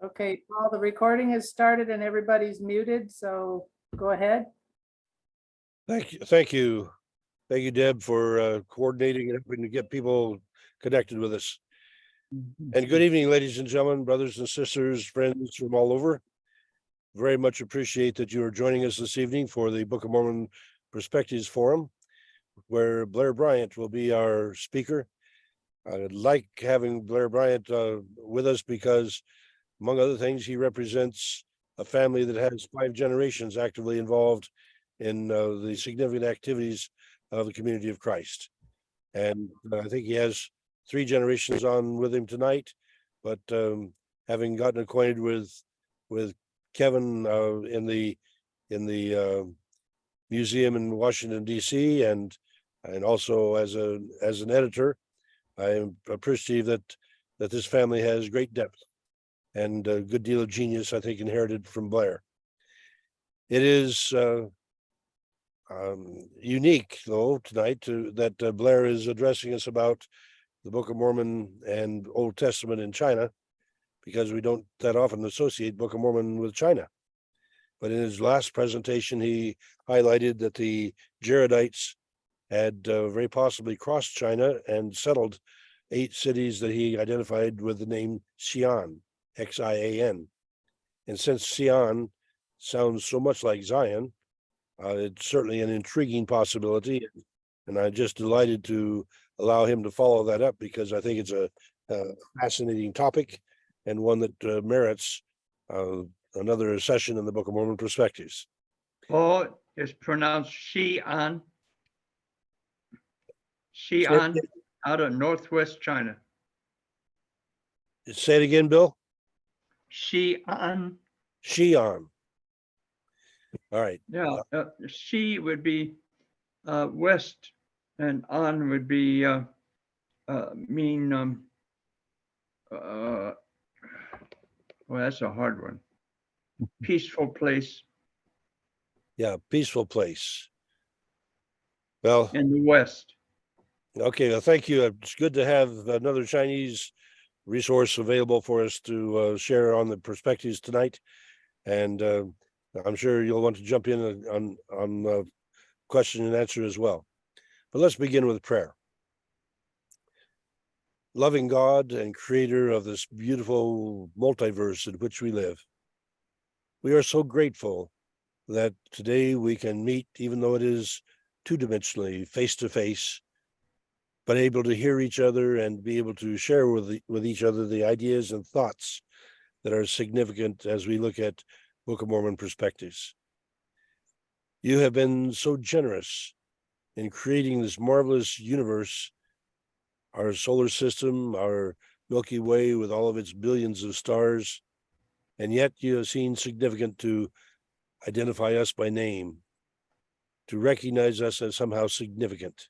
Okay, Paul, the recording has started and everybody's muted, so go ahead. Thank you, Deb, for coordinating and helping to get people connected with us. And good evening, ladies and gentlemen, brothers and sisters, friends from all over. Very much appreciate that you are joining us this evening for the Book of Mormon Perspectives Forum, where Blair Bryant will be our speaker. I like having Blair Bryant with us because, among other things, he represents a family that has 5 generations actively involved in the significant activities of the community of Christ. And I think he has 3 generations on with him tonight, but having gotten acquainted with Kevin in the museum in Washington, D.C., and also as an editor, I am appreciative that this family has great depth and a good deal of genius, I think, inherited from Blair. It is unique, though, tonight that Blair is addressing us about the Book of Mormon and Old Testament in China, because we don't that often associate Book of Mormon with China. But in his last presentation, he highlighted that the Jaredites had very possibly crossed China and settled 8 cities that he identified with the name Xi'an, Xian. And since Xi'an sounds so much like Zion, it's certainly an intriguing possibility. And I'm just delighted to allow him to follow that up, because I think it's a fascinating topic and one that merits another session in the Book of Mormon Perspectives. Oh, it's pronounced Xi'an. Xi'an, out of northwest China. Say it again, Bill. Xi'an. Xi'an. All right. Yeah, Xi would be west, and An would be mean. Well, that's a hard one. Peaceful place. Yeah, peaceful place. Well, in the west. Okay, well, thank you. It's good to have another Chinese resource available for us to share on the perspectives tonight. And I'm sure you'll want to jump in on question and answer as well. But let's begin with prayer. Loving God and creator of this beautiful multiverse in which we live, we are so grateful that today we can meet, even though it is 2-dimensionally, face to face, but able to hear each other and be able to share with each other the ideas and thoughts that are significant as we look at Book of Mormon perspectives. You have been so generous in creating this marvelous universe, our solar system, our Milky Way with all of its billions of stars, and yet you have seen significant to identify us by name, to recognize us as somehow significant.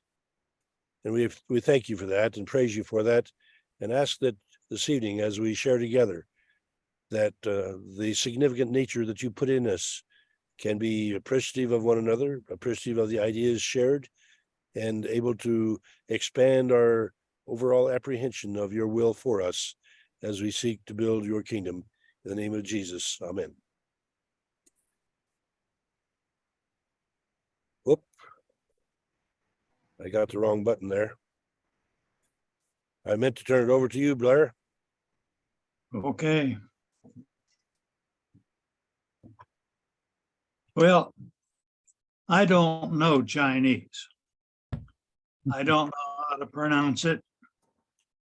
And we thank you for that and praise you for that, and ask that this evening, as we share together, that the significant nature that you put in us can be appreciative of one another, appreciative of the ideas shared, and able to expand our overall apprehension of your will for us as we seek to build your kingdom. In the name of Jesus, amen. Whoop. I got the wrong button there. I meant to turn it over to you, Blair. Okay. Well, I don't know Chinese. I don't know how to pronounce it,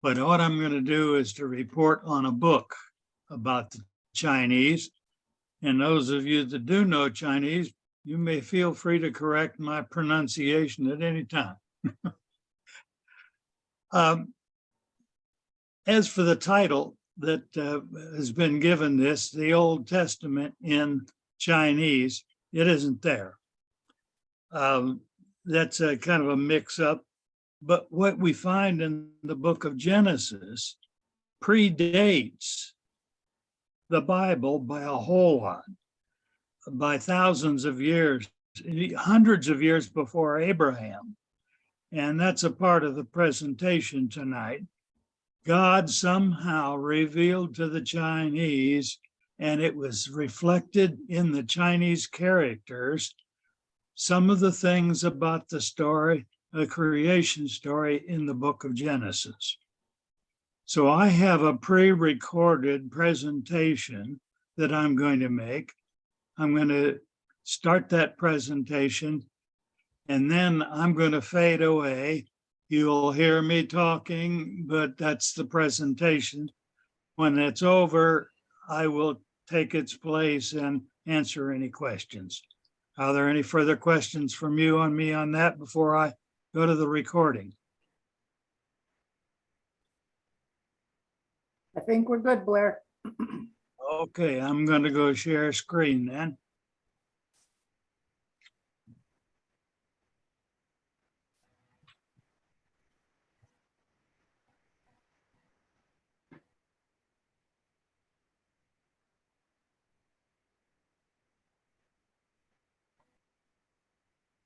but what I'm going to do is to report on a book about the Chinese. And those of you that do know Chinese, you may feel free to correct my pronunciation at any time. As for the title that has been given this, the Old Testament in Chinese, it isn't there. That's a kind of a mix-up. But what we find in the book of Genesis predates the Bible by a whole lot, by thousands of years, hundreds of years before Abraham. And that's a part of the presentation tonight. God somehow revealed to the Chinese, and it was reflected in the Chinese characters, some of the things about the story, the creation story in the book of Genesis. So I have a pre-recorded presentation that I'm going to make. I'm going to start that presentation, and then I'm going to fade away. You'll hear me talking, but that's the presentation. When it's over, I will take its place and answer any questions. Are there any further questions from you on me on that before I go to the recording? I think we're good, Blair. Okay, I'm going to go share screen then.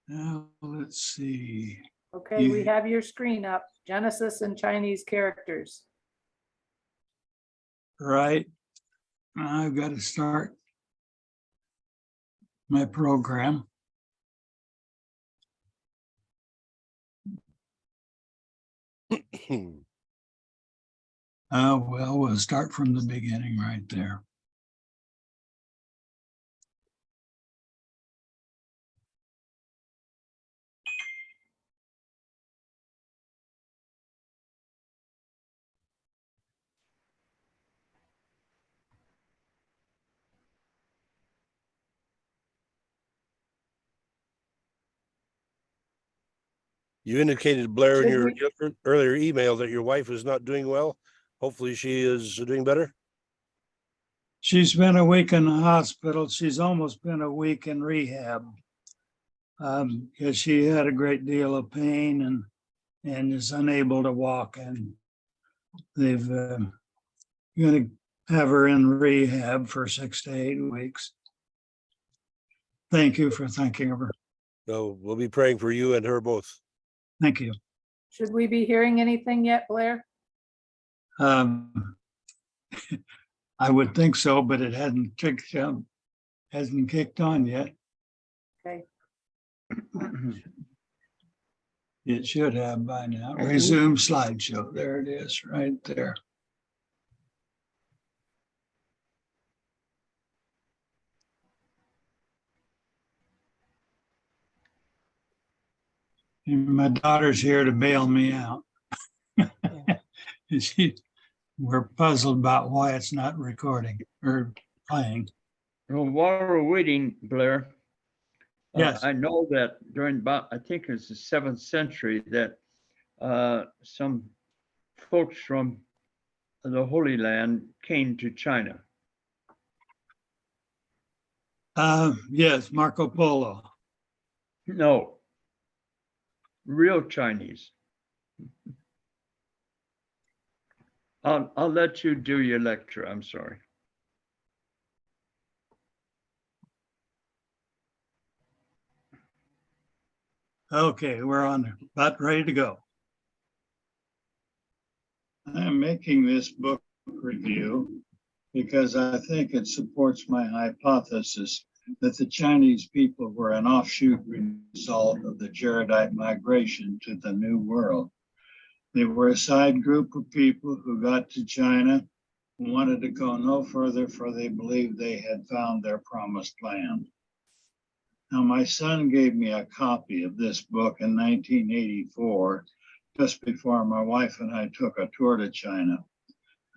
Now, let's see. Okay, we Yeah. have your screen up. Genesis and Chinese characters. Right. I've got to start my program. Well, we'll start from the beginning right there. You indicated, Blair, in Should your we- earlier email that your wife is not doing well. Hopefully she is doing better. She's been a week in the hospital. She's almost been a week in rehab. Because she had a great deal of pain and is unable to walk, and they've going to have her in rehab for 6 to 8 weeks. Thank you for thinking of her. So we'll be praying for you and her both. Thank you. Should we be hearing anything yet, Blair? I would think so, but it hasn't kicked on yet. Okay, It should have by now. Resume slideshow. There it is, right there. And my daughter's here to bail me out. We're puzzled about why it's not recording or playing. Well, while we're waiting, Blair, Yes. I know that during about, I think it's the 7th century, that some folks from the Holy Land came to China. Yes, Marco Polo. No, real Chinese. I'll let you do your lecture. I'm sorry. Okay, we're on about ready to go. I'm making this book review because I think it supports my hypothesis that the Chinese people were an offshoot result of the Jaredite migration to the New World. They were a side group of people who got to China and wanted to go no further, for they believed they had found their promised land. Now, my son gave me a copy of this book in 1984, just before my wife and I took a tour to China.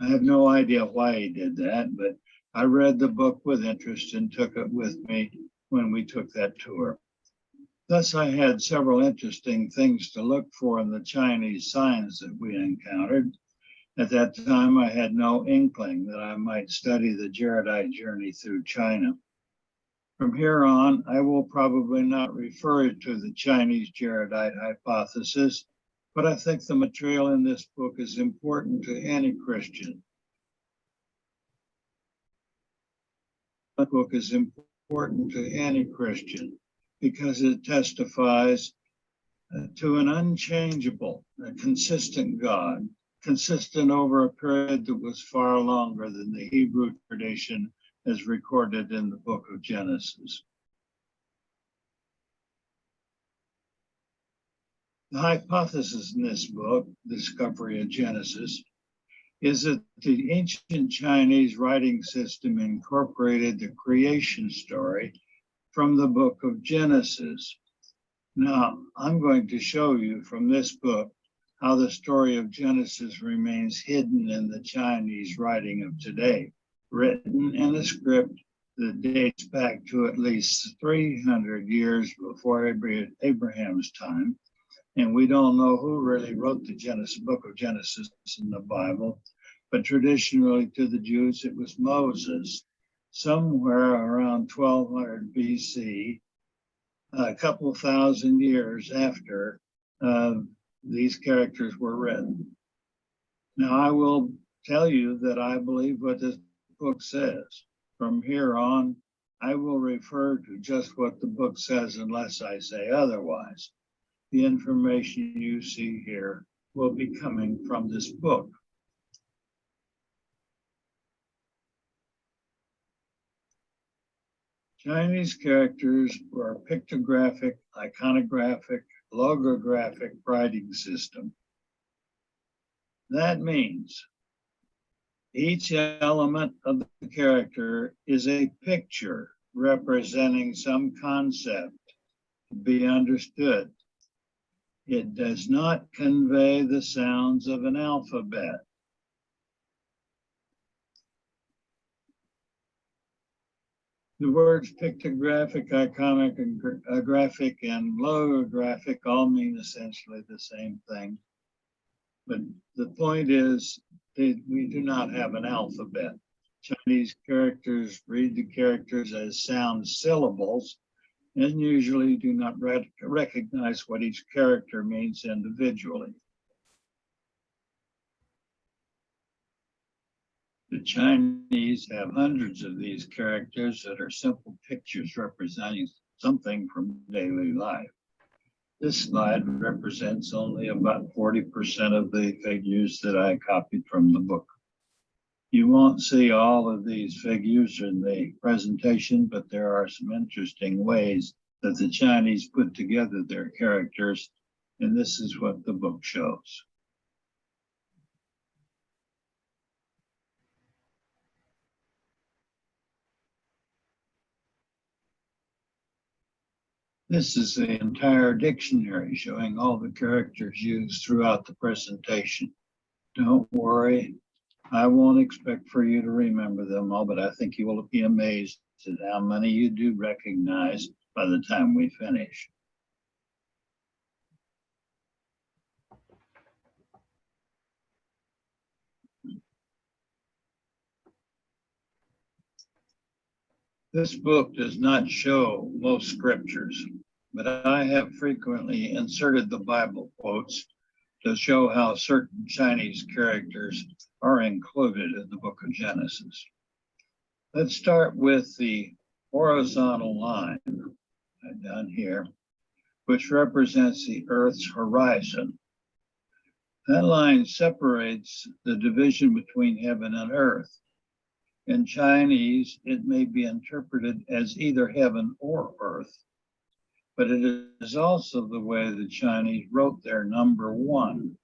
I have no idea why he did that, but I read the book with interest and took it with me when we took that tour. Thus, I had several interesting things to look for in the Chinese signs that we encountered. At that time, I had no inkling that I might study the Jaredite journey through China. From here on, I will probably not refer to the Chinese Jaredite hypothesis, but I think the material in this book is important to any Christian. The book is important to any Christian because it testifies to an unchangeable, a consistent God consistent over a period that was far longer than the Hebrew tradition as recorded in the book of Genesis. The hypothesis in this book, Discovery of Genesis, is that the ancient Chinese writing system incorporated the creation story from the book of Genesis. Now, I'm going to show you from this book how the story of Genesis remains hidden in the Chinese writing of today, written in a script that dates back to at least 300 years before Abraham's time. And we don't know who really wrote the book of Genesis in the Bible, but traditionally to the Jews, it was Moses, somewhere around 1200 BC, a couple thousand years after these characters were written. Now, I will tell you that I believe what this book says. From here on, I will refer to just what the book says unless I say otherwise. The information you see here will be coming from this book. Chinese characters were a pictographic, iconographic, logographic writing system. That means each element of the character is a picture representing some concept to be understood. It does not convey the sounds of an alphabet. The words pictographic, iconographic, and logographic all mean essentially the same thing. But the point is that we do not have an alphabet. Chinese characters read the characters as sound syllables and usually do not recognize what each character means individually. The Chinese have hundreds of these characters that are simple pictures representing something from daily life. This slide represents only about 40% of the figures that I copied from the book. You won't see all of these figures in the presentation, but there are some interesting ways that the Chinese put together their characters, and this is what the book shows. This is the entire dictionary showing all the characters used throughout the presentation. Don't worry, I won't expect for you to remember them all, but I think you will be amazed at how many you do recognize by the time we finish. This book does not show most scriptures, but I have frequently inserted the Bible quotes to show how certain Chinese characters are included in the book of Genesis. Let's start with the horizontal line down here, which represents the Earth's horizon. That line separates the division between heaven and earth. In Chinese, it may be interpreted as either heaven or earth, but it is also the way the Chinese wrote their number 1.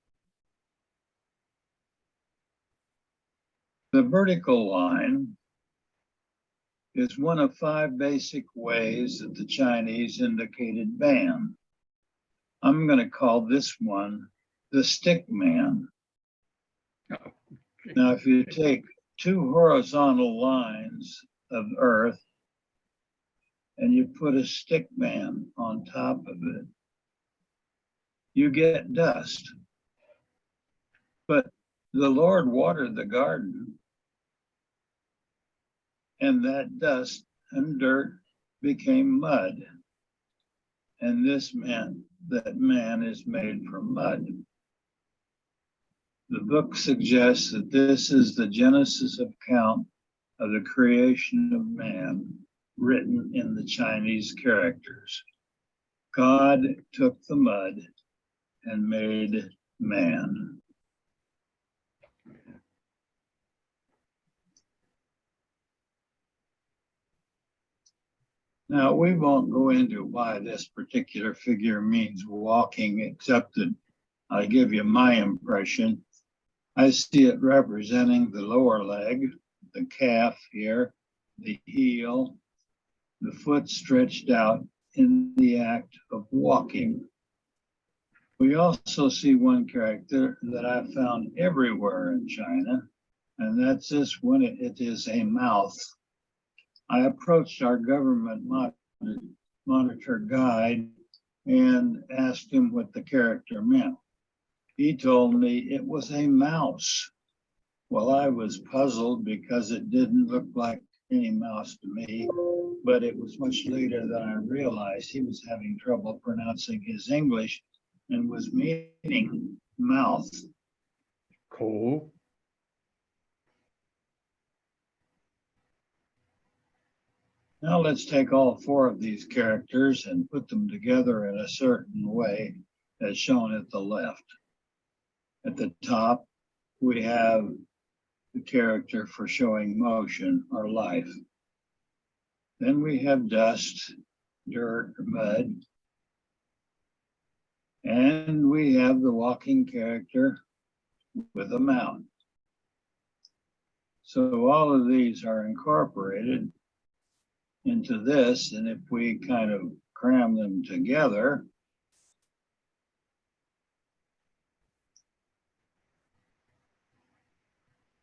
The vertical line is one of 5 basic ways that the Chinese indicated man. I'm going to call this one the stick man. Now, if you take 2 horizontal lines of earth and you put a stick man on top of it, you get dust. But the Lord watered the garden, and that dust and dirt became mud. And this meant that man is made from mud. The book suggests that this is the Genesis account of the creation of man written in the Chinese characters. God took the mud and made man. Now, we won't go into why this particular figure means walking, except that I give you my impression. I see it representing the lower leg, the calf here, the heel, the foot stretched out in the act of walking. We also see one character that I found everywhere in China, and that's this one. It is a mouth. I approached our government monitor guide and asked him what the character meant. He told me it was a mouse. Well, I was puzzled because it didn't look like any mouse to me, but it was much later that I realized he was having trouble pronouncing his English and was meaning mouth. Cool. Now let's take all four of these characters and put them together in a certain way, as shown at the left. At the top, we have the character for showing motion or life. Then we have dust, dirt, mud. And we have the walking character with a mouth. So all of these are incorporated into this, and if we kind of cram them together,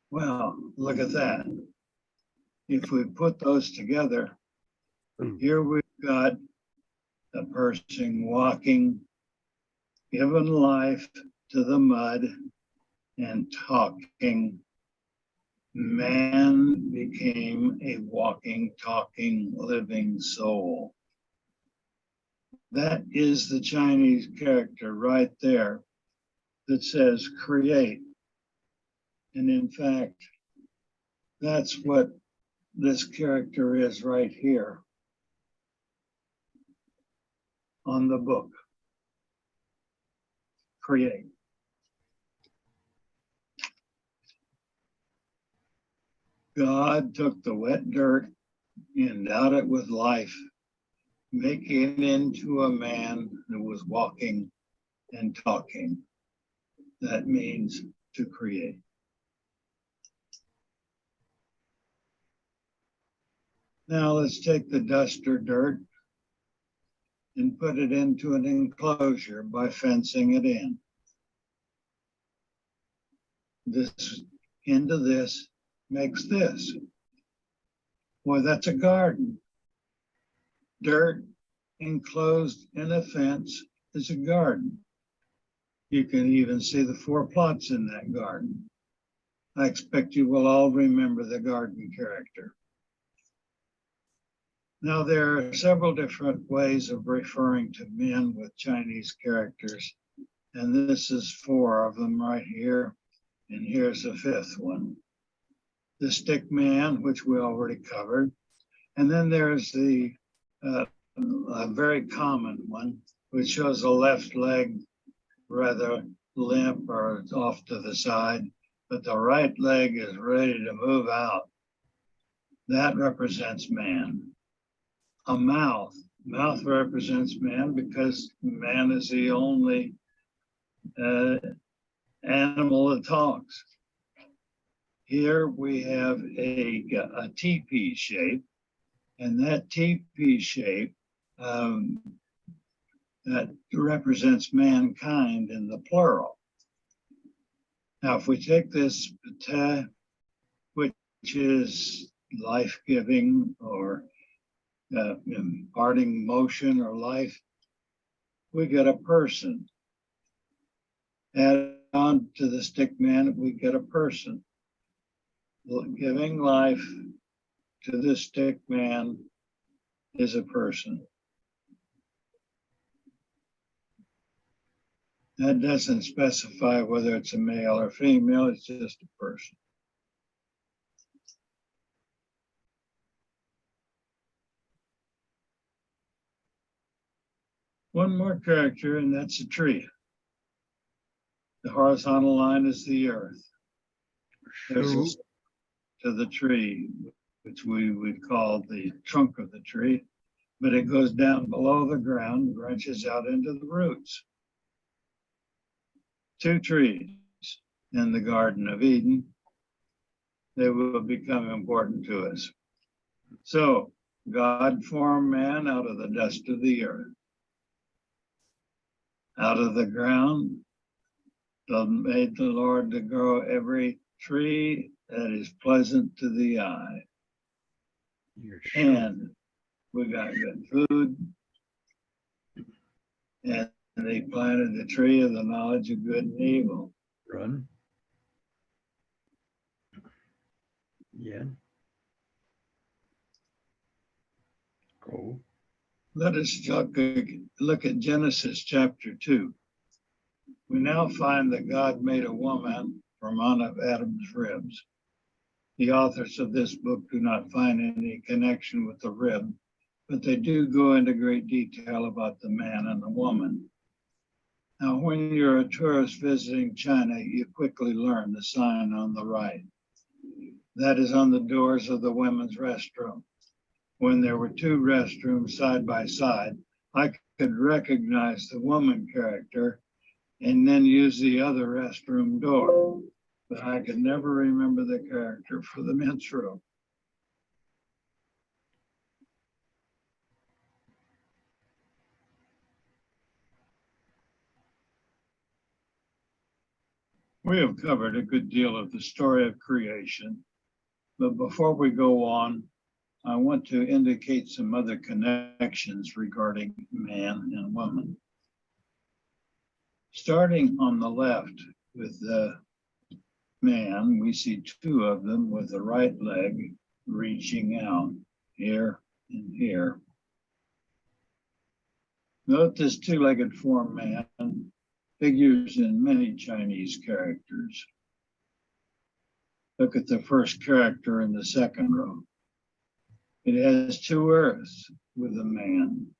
well, look at that. If we put those together, here we've got a person walking, giving life to the mud and talking. Man became a walking, talking, living soul. That is the Chinese character right there that says create. And in fact, that's what this character is right here on the book. Create. God took the wet dirt, endowed it with life, making it into a man who was walking and talking. That means to create. Now let's take the dust or dirt and put it into an enclosure by fencing it in. This into this makes this. Well, that's a garden. Dirt enclosed in a fence is a garden. You can even see the 4 plots in that garden. I expect you will all remember the garden character. Now, there are several different ways of referring to men with Chinese characters, and this is 4 of them right here, and here's the 5th one. The stick man, which we already covered, and then there's the a very common one, which shows a left leg rather limp or off to the side, but the right leg is ready to move out. That represents man. A mouth. Mouth represents man because man is the only animal that talks. Here we have a teepee shape, and that teepee shape that represents mankind in the plural. Now, if we take this pata, which is life-giving or imparting motion or life, we get a person. Add on to the stick man, we get a person. Giving life to the stick man is a person. That doesn't specify whether it's a male or female, it's just a person. One more character, and that's a tree. The horizontal line is the earth. There's a to the tree, which we would call the trunk of the tree. but it goes down below the ground, branches out into the roots. 2 trees in the Garden of Eden, they will become important to us. So God formed man out of the dust of the earth. Out of the ground, made the Lord to grow every tree that is pleasant to the eye. You're sure. And we got good food. And they planted the tree of the knowledge of good and evil. Run. Yeah. Go. Let us look at Genesis chapter 2. We now find that God made a woman from one of Adam's ribs. The authors of this book do not find any connection with the rib, but they do go into great detail about the man and the woman. Now, when you're a tourist visiting China, you quickly learn the sign on the right. That is on the doors of the women's restroom. When there were 2 restrooms side by side, I could recognize the woman character and then use the other restroom door, but I could never remember the character for the men's room. We have covered a good deal of the story of creation, but before we go on, I want to indicate some other connections regarding man and woman. Starting on the left with the man, we see 2 of them with the right leg reaching out here and here. Note this 2-legged form man figures in many Chinese characters. Look at the first character in the second row. It has 2 earths with a man.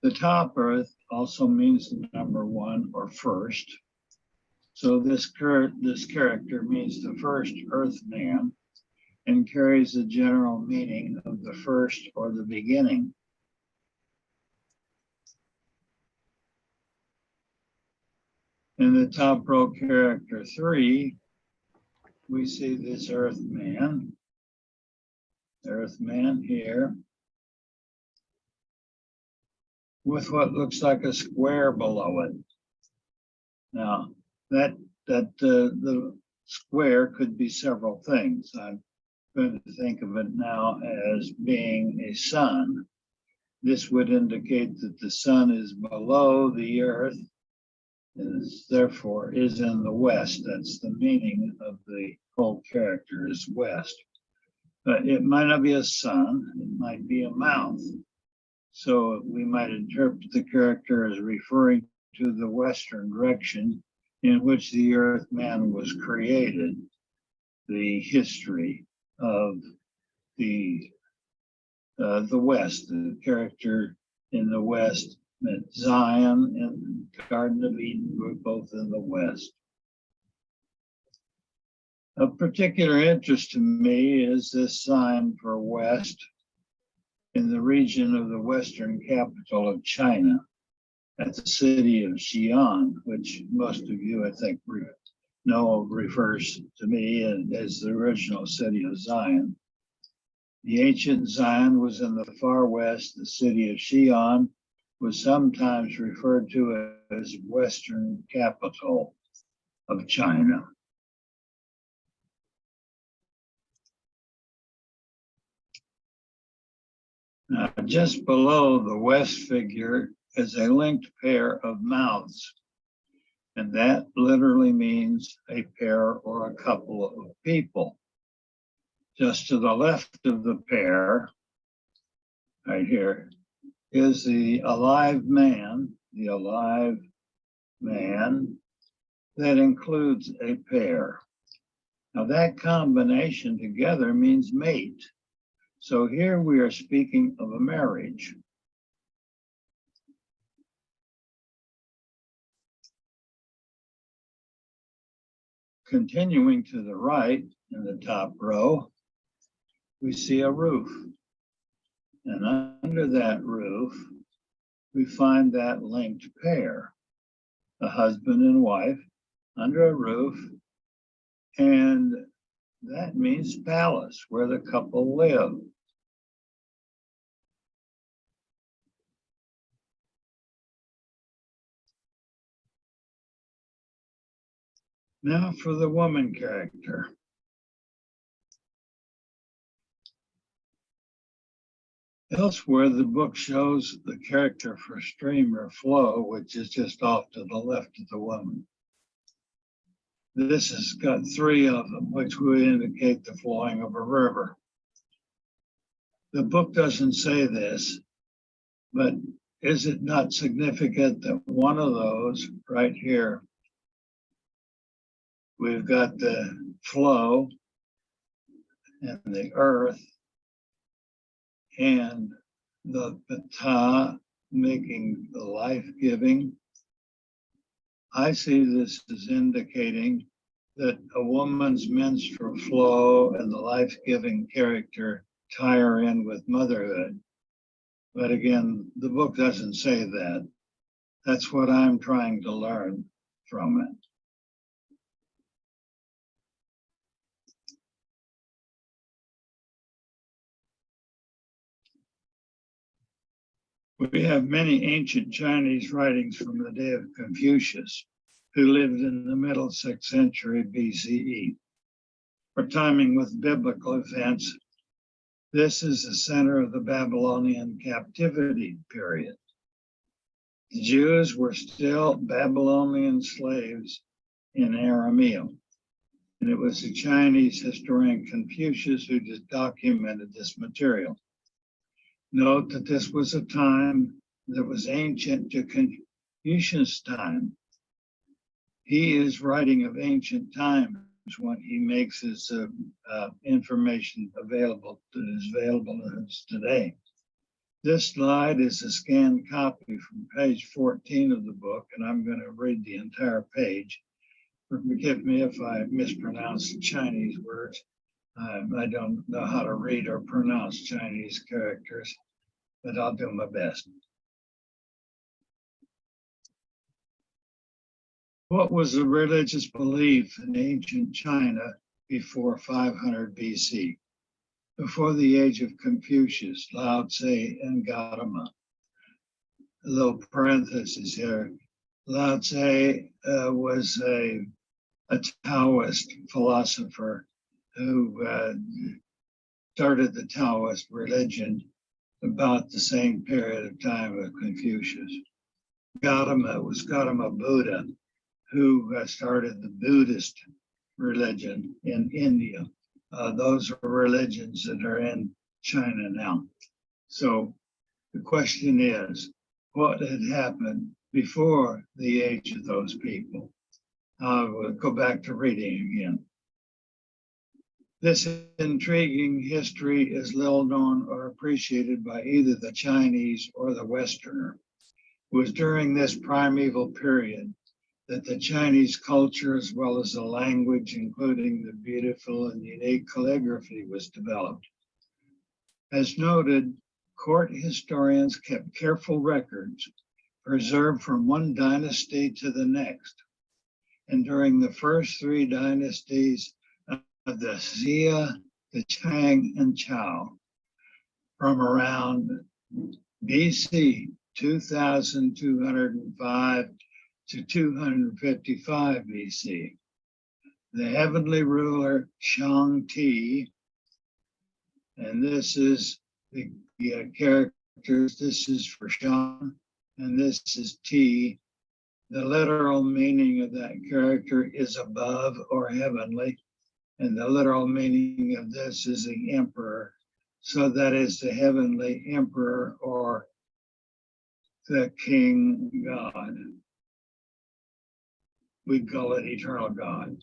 The top earth also means the number 1 or first. So this character means the first earth man and carries the general meaning of the first or the beginning. In the top row character 3, we see this earth man here, with what looks like a square below it. Now, the square could be several things. I'm going to think of it now as being a sun. This would indicate that the sun is below the earth, and therefore is in the west. That's the meaning of the whole character is west. But it might not be a sun, it might be a mouth. So we might interpret the character as referring to the western direction in which the earth man was created, the history of the west. The character in the west meant Zion and the Garden of Eden were both in the west. Of particular interest to me is this sign for west in the region of the western capital of China, at the city of Xi'an, which most of you, I think, know refers to me as the original city of Zion. The ancient Zion was in the far west. The city of Xi'an was sometimes referred to as western capital of China. Now, just below the west figure is a linked pair of mouths, and that literally means a pair or a couple of people. Just to the left of the pair, right here, is the alive man that includes a pair. Now that combination together means mate. So here we are speaking of a marriage. Continuing to the right in the top row, we see a roof. And under that roof, we find that linked pair, a husband and wife under a roof. And that means palace, where the couple live. Now for the woman character. Elsewhere, the book shows the character for stream or flow, which is just off to the left of the woman. This has got three of them, which would indicate the flowing of a river. The book doesn't say this, but is it not significant that one of those right here, we've got the flow and the earth and the pata making the life-giving. I see this as indicating that a woman's menstrual flow and the life-giving character tie her in with motherhood. But again, the book doesn't say that. That's what I'm trying to learn from it. We have many ancient Chinese writings from the day of Confucius, who lived in the middle 6th century BCE. For timing with biblical events, this is the center of the Babylonian captivity period. The Jews were still Babylonian slaves in Aramea, and it was the Chinese historian Confucius who documented this material. Note that this was a time that was ancient to Confucius' time. He is writing of ancient times when he makes his information available that is available to us today. This slide is a scanned copy from page 14 of the book, and I'm going to read the entire page. Forgive me if I mispronounce Chinese words. I don't know how to read or pronounce Chinese characters, but I'll do my best. What was the religious belief in ancient China before 500 BC? Before the age of Confucius, Lao Tse, and Gautama. A little parenthesis here. Lao Tse was a Taoist philosopher who started the Taoist religion about the same period of time as Confucius. Gautama was Gautama Buddha, who started the Buddhist religion in India. Those are religions that are in China now. So the question is, what had happened before the age of those people? We'll go back to reading again. This intriguing history is little known or appreciated by either the Chinese or the Westerner. It was during this primeval period that the Chinese culture, as well as the language, including the beautiful and unique calligraphy, was developed. As noted, court historians kept careful records preserved from one dynasty to the next. And during the first three dynasties of the Xia, the Chang, and Zhao, from around BC 2205 to 255 BC. The heavenly ruler Shang Ti, and this is the characters, this is for Shang, and this is Ti. The literal meaning of that character is above or heavenly, and the literal meaning of this is the emperor. So that is the heavenly emperor or the king God. We call it eternal God.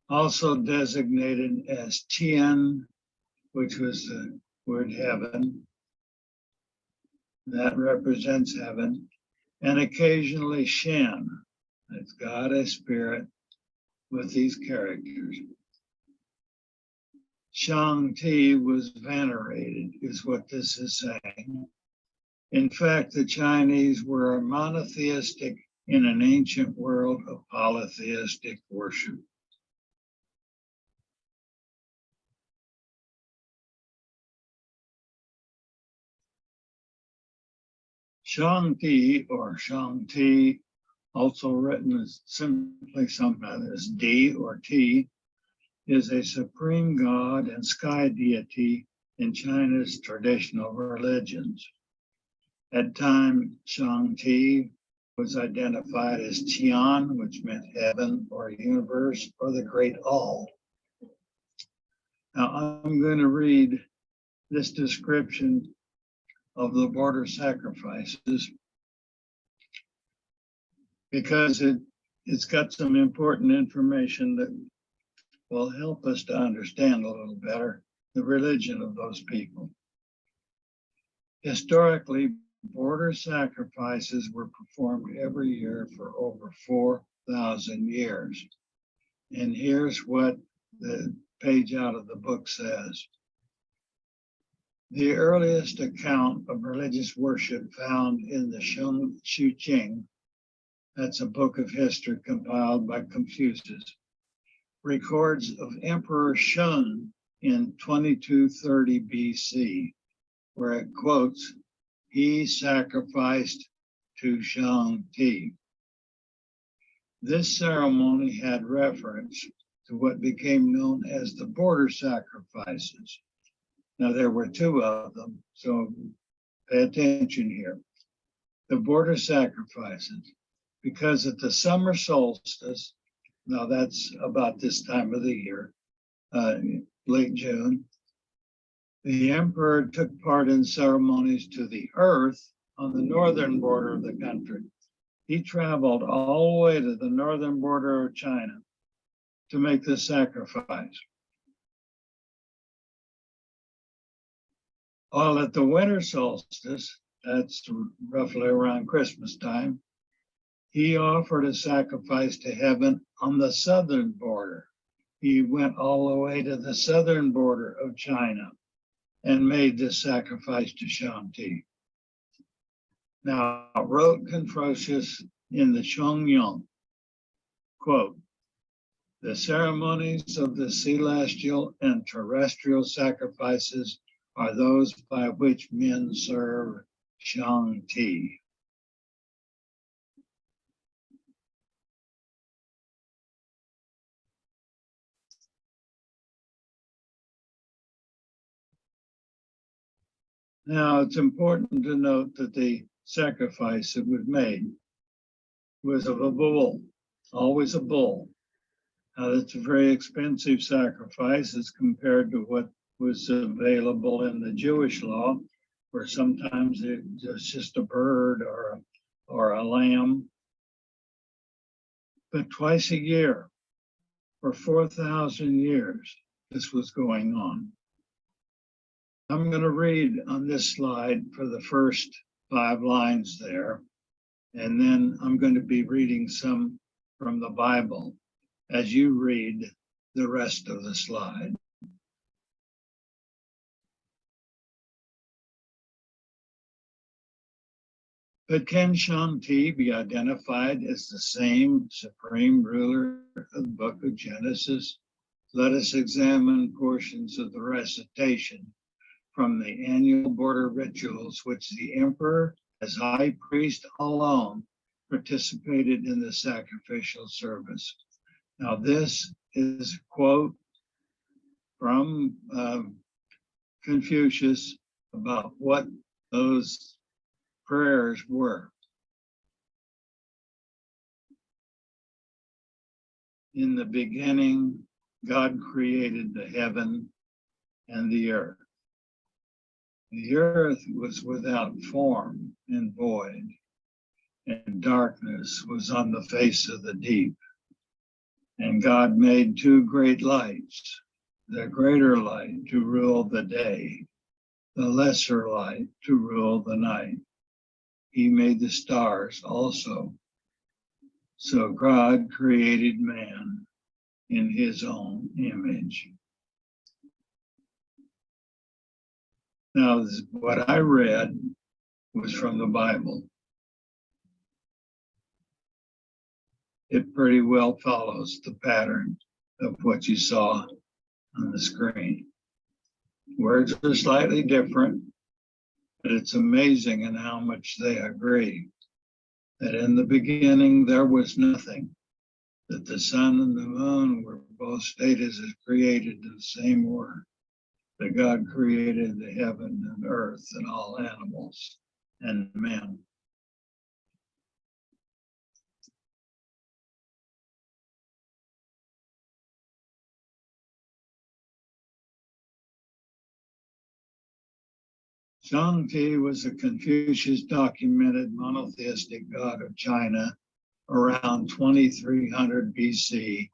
Also designated as Tian, which was the word heaven. That represents heaven. And occasionally Shen, that's God as spirit with these characters. Shang-Ti was venerated, is what this is saying. In fact, the Chinese were monotheistic in an ancient world of polytheistic worship. Shang-Ti or Shang-Ti, also written as simply sometimes as D or T, is a supreme god and sky deity in China's traditional religions. At times, Shang-Ti was identified as Tian, which meant heaven or universe or the great all. Now, I'm going to read this description of the border sacrifices because it's got some important information that will help us to understand a little better the religion of those people. Historically, border sacrifices were performed every year for over 4,000 years. And here's what the page out of the book says. The earliest account of religious worship found in the Shuqing, that's a book of history compiled by Confucius, records of Emperor Shun in 2230 BC, where it quotes, "He sacrificed to Shang-Ti." This ceremony had reference to what became known as the border sacrifices. Now, there were two of them, so pay attention here. The border sacrifices, because at the summer solstice, now that's about this time of the year, late June, the emperor took part in ceremonies to the earth on the northern border of the country. He traveled all the way to the northern border of China to make this sacrifice. While at the winter solstice, that's roughly around Christmas time, he offered a sacrifice to heaven on the southern border. He went all the way to the southern border of China and made this sacrifice to Shang-Ti. Now, wrote Confucius in the Chongyong, quote, "The ceremonies of the celestial and terrestrial sacrifices are those by which men serve Shang-Ti." Now, it's important to note that the sacrifice that was made was of a bull, always a bull. Now, that's a very expensive sacrifice as compared to what was available in the Jewish law, where sometimes it's just a bird or a lamb. But twice a year for 4,000 years, this was going on. I'm going to read on this slide for the first 5 lines there, and then I'm going to be reading some from the Bible as you read the rest of the slide. But can Shang-Ti be identified as the same supreme ruler of the book of Genesis? Let us examine portions of the recitation from the annual border rituals, which the emperor, as high priest alone, participated in the sacrificial service. Now, this is a quote from Confucius about what those prayers were. In the beginning, God created the heaven and the earth. The earth was without form and void, and darkness was on the face of the deep. And God made 2 great lights, the greater light to rule the day, the lesser light to rule the night. He made the stars also. So God created man in his own image. Now, what I read was from the Bible. It pretty well follows the pattern of what you saw on the screen. Words are slightly different, but it's amazing in how much they agree. That in the beginning there was nothing, that the sun and the moon were both stated as created in the same order, that God created the heaven and earth and all animals and men. Shang-Ti was a Confucius documented monotheistic god of China around 2300 BC,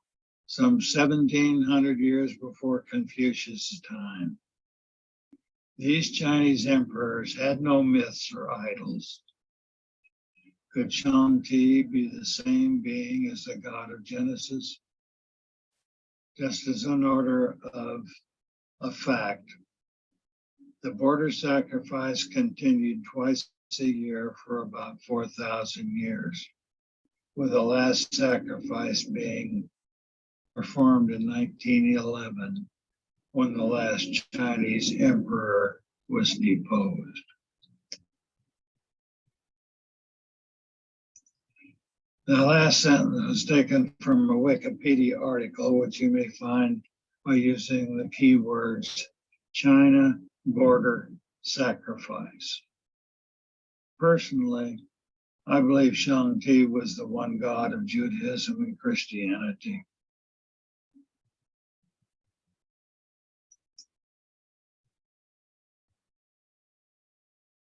some 1700 years before Confucius' time. These Chinese emperors had no myths or idols. Could Shang-Ti be the same being as the god of Genesis? Just as an order of a fact, the border sacrifice continued twice a year for about 4,000 years, with the last sacrifice being performed in 1911 when the last Chinese emperor was deposed. The last sentence was taken from a Wikipedia article, which you may find by using the keywords China border sacrifice. Personally, I believe Shang-Ti was the one god of Judaism and Christianity.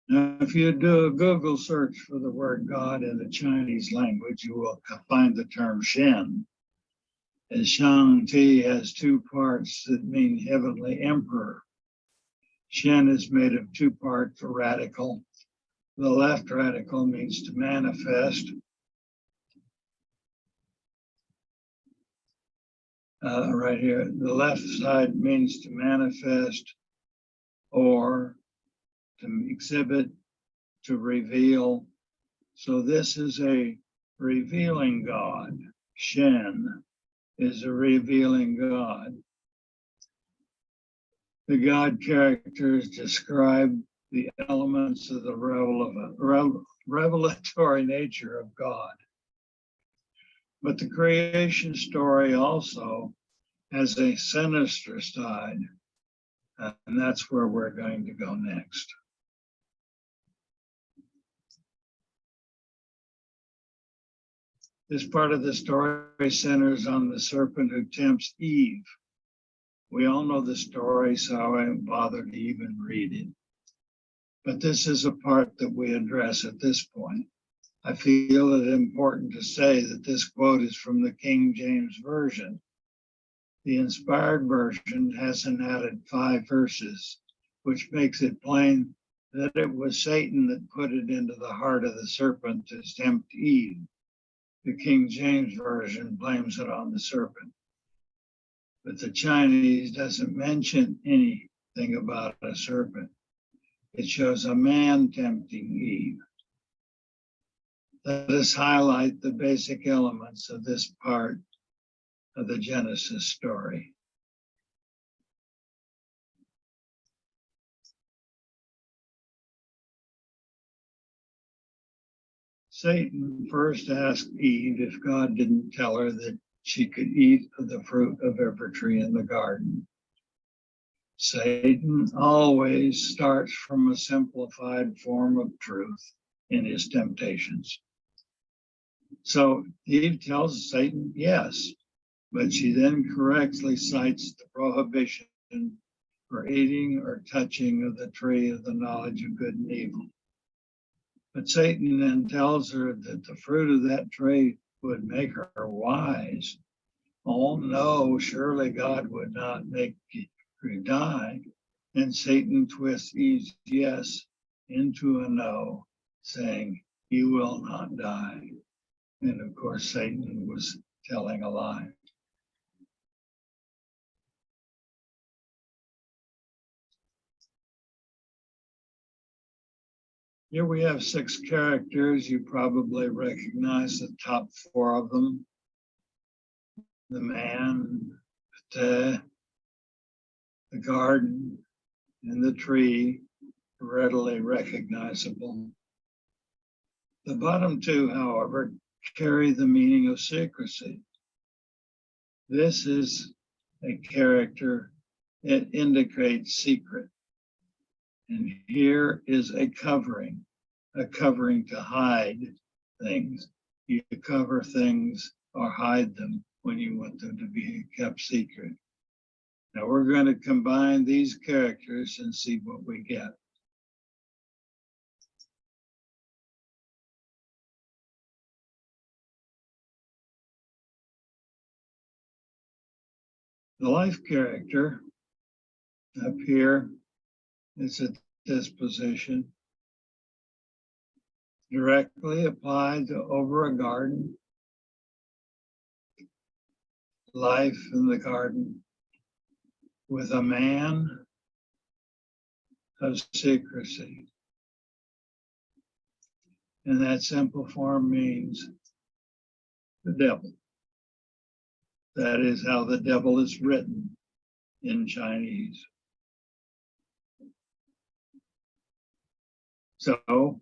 Now, if you do a Google search for the word God in the Chinese language, you will find the term Shen. As Shang-Ti has two parts that mean heavenly emperor. Shen is made of two parts, a radical. The left radical means to manifest. Right here, the left side means to manifest or to exhibit, to reveal. So this is a revealing God. Shen is a revealing God. The God characters describe the elements of the revelatory nature of God. But the creation story also has a sinister side, and that's where we're going to go next. This part of the story centers on the serpent who tempts Eve. We all know the story, so I won't bother to even read it. But this is a part that we address at this point. I feel it important to say that this quote is from the King James Version. The inspired version hasn't added 5 verses, which makes it plain that it was Satan that put it into the heart of the serpent to tempt Eve. The King James Version blames it on the serpent. But the Chinese doesn't mention anything about a serpent. It shows a man tempting Eve. Let us highlight the basic elements of this part of the Genesis story. Satan first asked Eve if God didn't tell her that she could eat of the fruit of every tree in the garden. Satan always starts from a simplified form of truth in his temptations. So Eve tells Satan yes, but she then correctly cites the prohibition for eating or touching of the tree of the knowledge of good and evil. But Satan then tells her that the fruit of that tree would make her wise. Oh no, surely God would not make you die. And Satan twists Eve's yes into a no, saying, you will not die. And of course, Satan was telling a lie. Here we have 6 characters. You probably recognize the top 4 of them. The man, the garden, and the tree, readily recognizable. The bottom 2, however, carry the meaning of secrecy. This is a character. It indicates secret. And here is a covering to hide things. You cover things or hide them when you want them to be kept secret. Now we're going to combine these characters and see what we get. The life character up here is a disposition directly applied to over a garden, life in the garden, with a man of secrecy. And that simple form means the devil. That is how the devil is written in Chinese. So,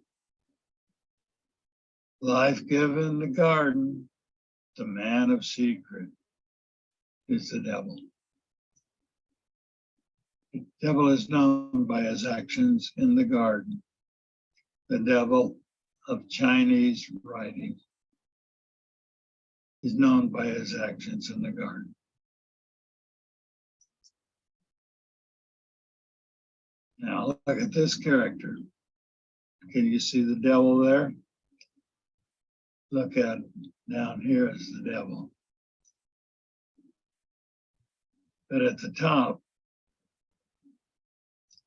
life given the garden, the man of secret is the devil. The devil is known by his actions in the garden. The devil of Chinese writing is known by his actions in the garden. Now look at this character. Can you see the devil there? Look at it. Down here is the devil. But at the top,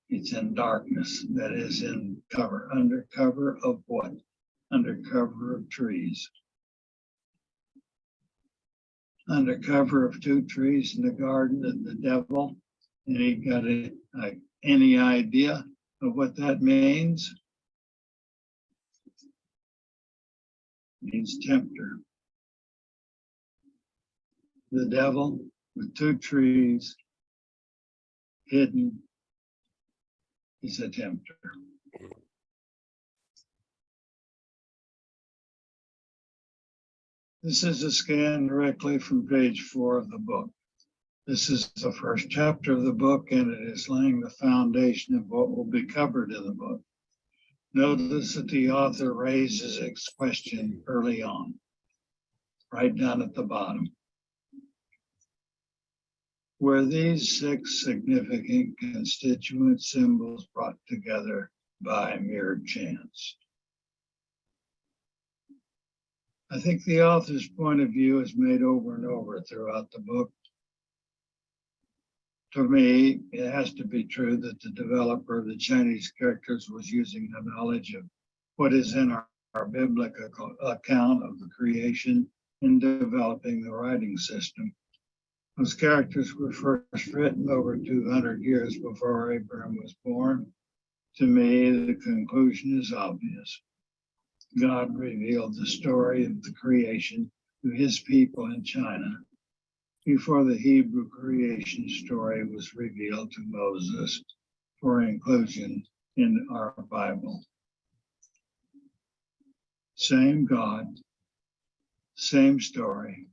it's in darkness. That is in cover. Under cover of what? Under cover of trees. Under cover of 2 trees in the garden and the devil. Any got any idea of what that means? It means tempter. The devil with 2 trees hidden is a tempter. This is a scan directly from page 4 of the book. This is the first chapter of the book, and it is laying the foundation of what will be covered in the book. Notice that the author raises a question early on, right down at the bottom. Were these 6 significant constituent symbols brought together by mere chance? I think the author's point of view is made over and over throughout the book. To me, it has to be true that the developer of the Chinese characters was using the knowledge of what is in our biblical account of the creation in developing the writing system. Those characters were first written over 200 years before Abraham was born. To me, the conclusion is obvious. God revealed the story of the creation to his people in China before the Hebrew creation story was revealed to Moses for inclusion in our Bible. Same God, same story,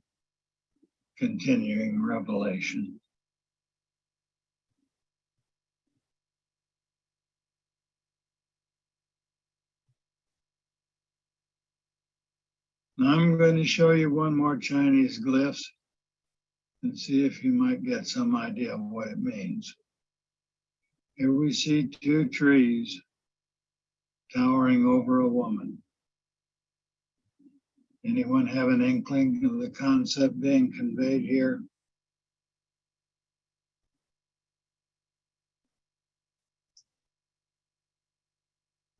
continuing revelation. Now I'm going to show you one more Chinese glyphs and see if you might get some idea of what it means. Here we see 2 trees towering over a woman. Anyone have an inkling of the concept being conveyed here?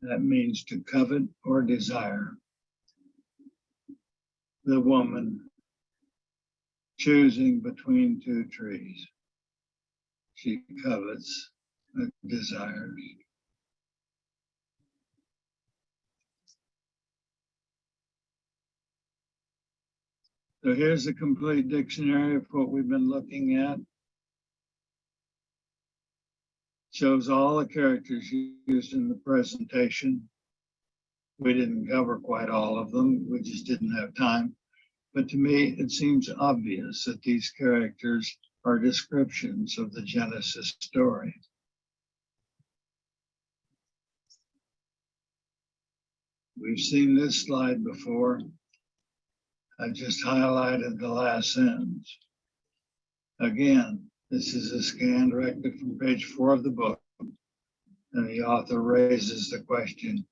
That means to covet or desire. The woman choosing between 2 trees. She covets, desires. So here's a complete dictionary of what we've been looking at. Shows all the characters used in the presentation. We didn't cover quite all of them. We just didn't have time. But to me, it seems obvious that these characters are descriptions of the Genesis story. We've seen this slide before. I just highlighted the last sentence. Again, this is a scan directed from page 4 of the book, and the author raises the question,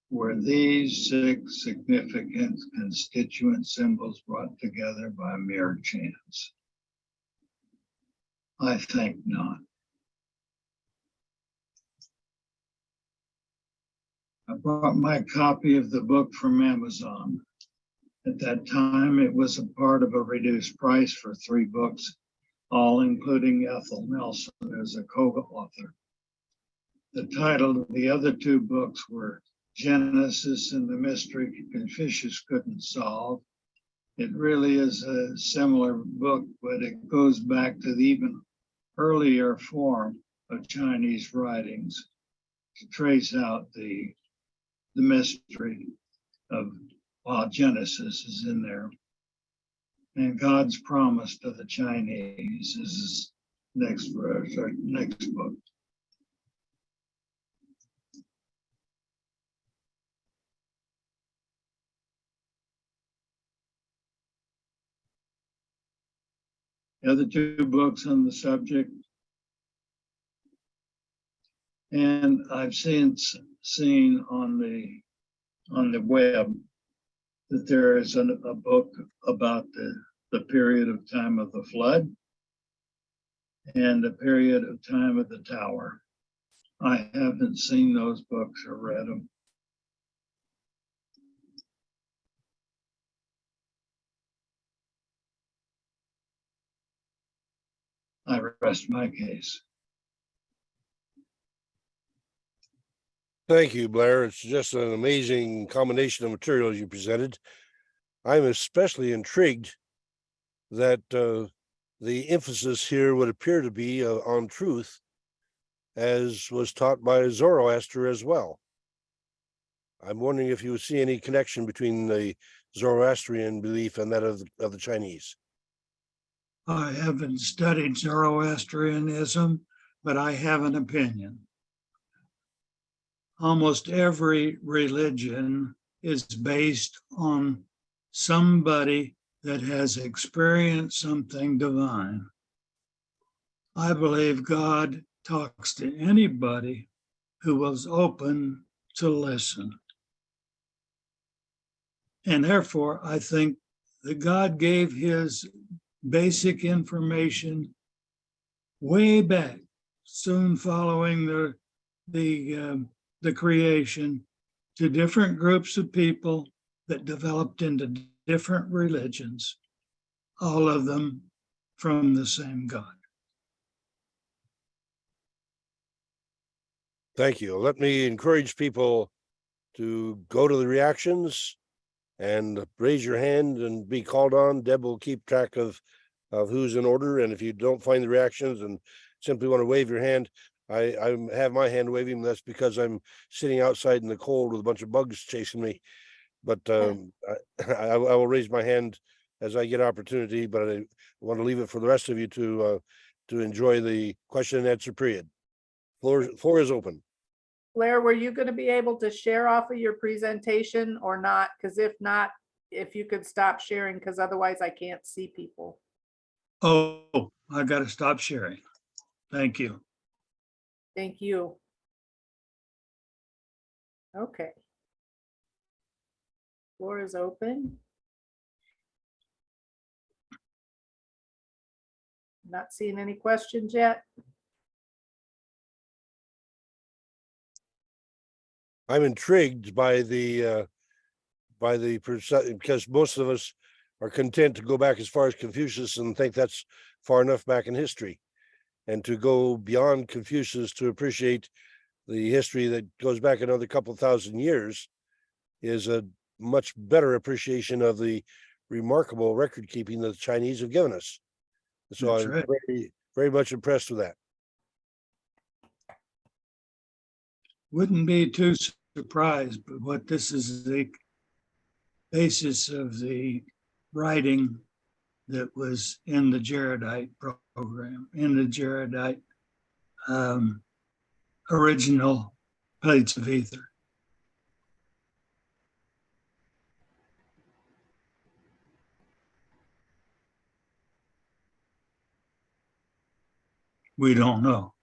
were these 6 significant constituent symbols brought together by mere chance? I think not. I bought my copy of the book from Amazon. At that time, it was a part of a reduced price for 3 books, all including Ethel Nelson as a co-author. The title of the other 2 books were Genesis and the Mystery Confucius Couldn't Solve. It really is a similar book, but it goes back to the even earlier form of Chinese writings to trace out the mystery of Genesis is in there. And God's promise to the Chinese is next verse or next book. The other 2 books on the subject. And I've seen on the web that there is a book about the period of time of the flood and the period of time of the tower. I haven't seen those books or read them. I rest my case. Thank you, Blair. It's just an amazing combination of materials you presented. I'm especially intrigued that the emphasis here would appear to be on truth, as was taught by Zoroaster as well. I'm wondering if you see any connection between the Zoroastrian belief and that of the Chinese. I haven't studied Zoroastrianism, but I have an opinion. Almost every religion is based on somebody that has experienced something divine. I believe God talks to anybody who was open to listen. And therefore, I think that God gave his basic information way back, soon following the creation, to different groups of people that developed into different religions, all of them from the same God. Thank you. Let me encourage people to go to the reactions and raise your hand and be called on. Deb will keep track of who's in order. And if you don't find the reactions and simply want to wave your hand, I have my hand waving. That's because I'm sitting outside in the cold with a bunch of bugs chasing me. But I will raise my hand as I get opportunity, but I want to leave it for the rest of you to enjoy the question and answer period. Floor is open. Blair, were you going to be able to share off of your presentation or not? Because if not, if you could stop sharing, because otherwise I can't see people. Oh, I got to stop sharing. Thank you. Thank you. Okay. Floor is open. Not seeing any questions yet. I'm intrigued by the because most of us are content to go back as far as Confucius and think that's far enough back in history, and to go beyond Confucius to appreciate the history that goes back another couple thousand years is a much better appreciation of the remarkable record keeping that the Chinese have given us. So That's I'm right. very, very much impressed with that. Wouldn't be too surprised, but what this is the basis of the writing that was in the Jaredite program, in the Jaredite original plates of ether. We don't know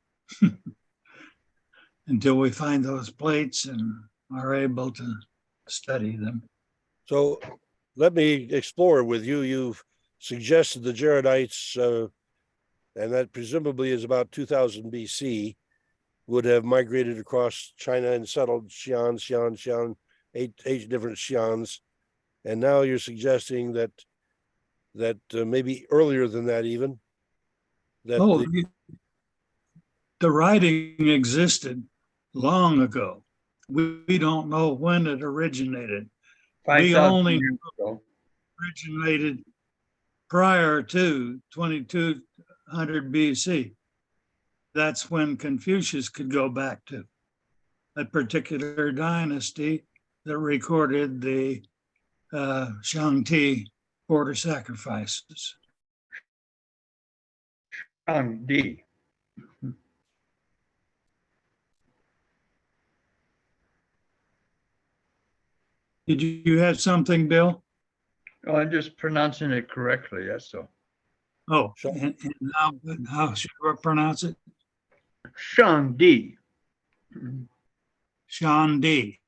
until we find those plates and are able to study them. So let me explore with you. You've suggested the Jaredites, and that presumably is about 2000 BC, would have migrated across China and settled Xi'an, eight different Xi'ans. And now you're suggesting that maybe earlier than that even. That The writing existed long ago. We don't know when it originated. We 5,000 only years ago. originated prior to 2200 BC. That's when Confucius could go back to a particular dynasty that recorded the Shang-Ti border sacrifices. Shang-Di. Did you have something, Bill? Oh, I'm just pronouncing it correctly, that's all. Oh, Sure. and how should I pronounce it? Shang-Di. Shang-Di.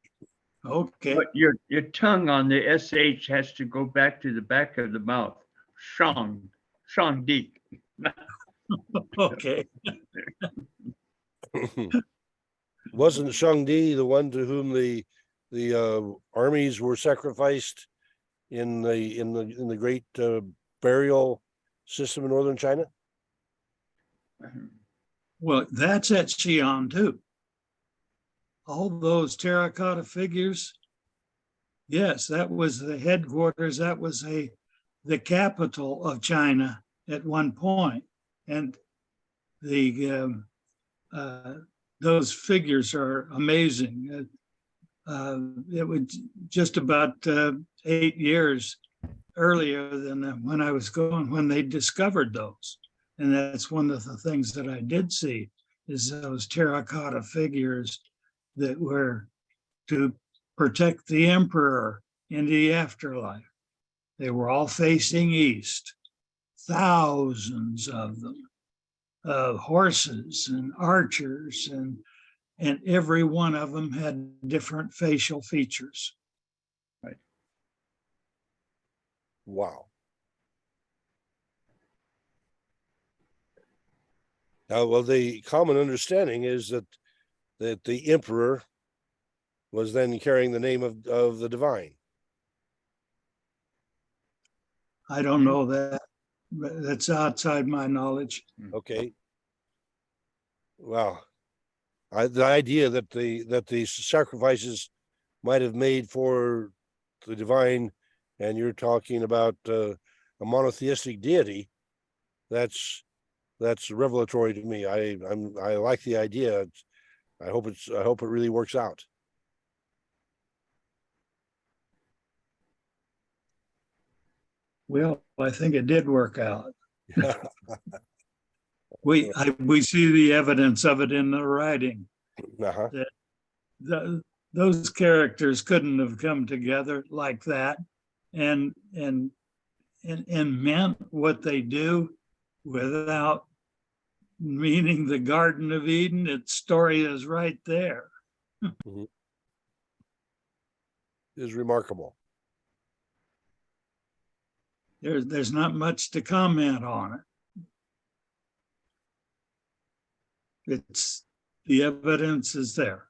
Okay. But your tongue on the SH has to go back to the back of the mouth. Shang-Di. Okay. wasn't Shang-Di the one to whom the armies were sacrificed in the great burial system in northern China? Well, that's at Xi'an too. All those terracotta figures. Yes, that was the headquarters. That was the capital of China at one point. And the those figures are amazing. It was just about 8 years earlier than when I was going, when they discovered those. And that's one of the things that I did see is those terracotta figures that were to protect the emperor in the afterlife. They were all facing east, thousands of them, horses and archers, and every one of them had different facial features. Wow. Now, well, the common understanding is that the emperor was then carrying the name of the divine. I don't know that. That's outside my knowledge. Okay. Wow. The idea that the sacrifices might have made for the divine, and you're talking about a monotheistic deity, that's revelatory to me. I like the idea. I hope it really works out. Well, I think it did work out. We see the evidence of it in the writing. Uh-huh. Those characters couldn't have come together like that and meant what they do without meaning the Garden of Eden. Its story is right there. Mm-hmm. Is remarkable. There's not much to comment on it. It's the evidence is there.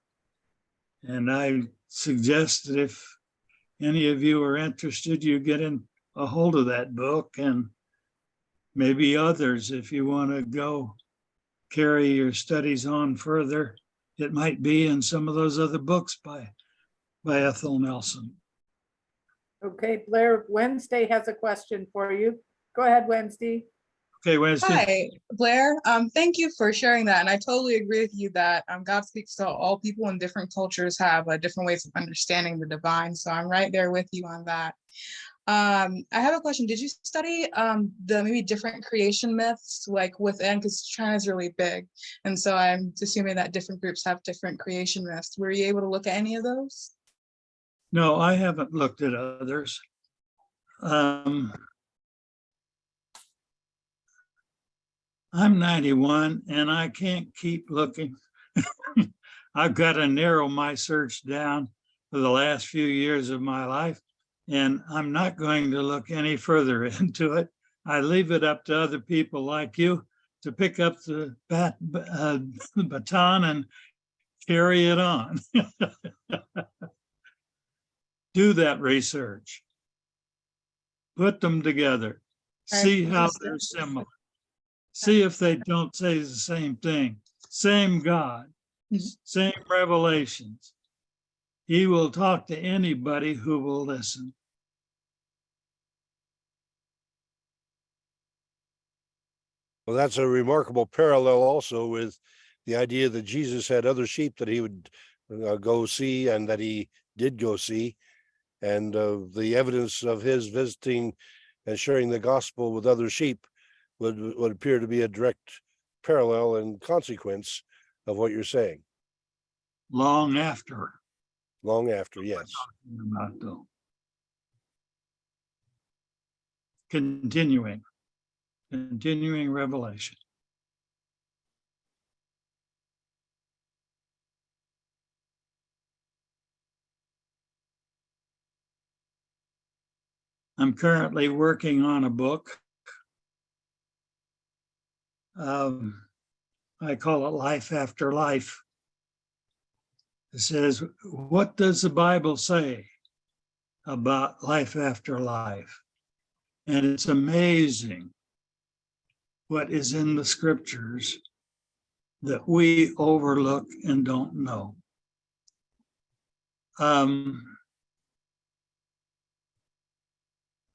And I suggest that if any of you are interested, you get in a hold of that book, and maybe others, if you want to go carry your studies on further, it might be in some of those other books by Ethel Nelson. Okay, Blair, Wednesday has a question for you. Go ahead, Wednesday. Okay, Wednesday. Hi, Blair. Thank you for sharing that. And I totally agree with you that God speaks to all people, and different cultures have different ways of understanding the divine. So I'm right there with you on that. I have a question. Did you study the maybe different creation myths like within, because China's really big. And so I'm assuming that different groups have different creation myths. Were you able to look at any of those? No, I haven't looked at others. I'm 91 and I can't keep looking. I've got to narrow my search down for the last few years of my life, and I'm not going to look any further into it. I leave it up to other people like you to pick up the baton and carry it on. Do that research. Put them together. See how they're similar. See if they don't say the same thing. Same God, same revelations. He will talk to anybody who will listen. Well, that's a remarkable parallel also with the idea that Jesus had other sheep that he would go see, and that he did go see. And the evidence of his visiting and sharing the gospel with other sheep would appear to be a direct parallel and consequence of what you're saying. Long after. Long after, yes. About though. Continuing revelation. I'm currently working on a book. I call it Life After Life. It says, what does the Bible say about life after life? And it's amazing what is in the scriptures that we overlook and don't know.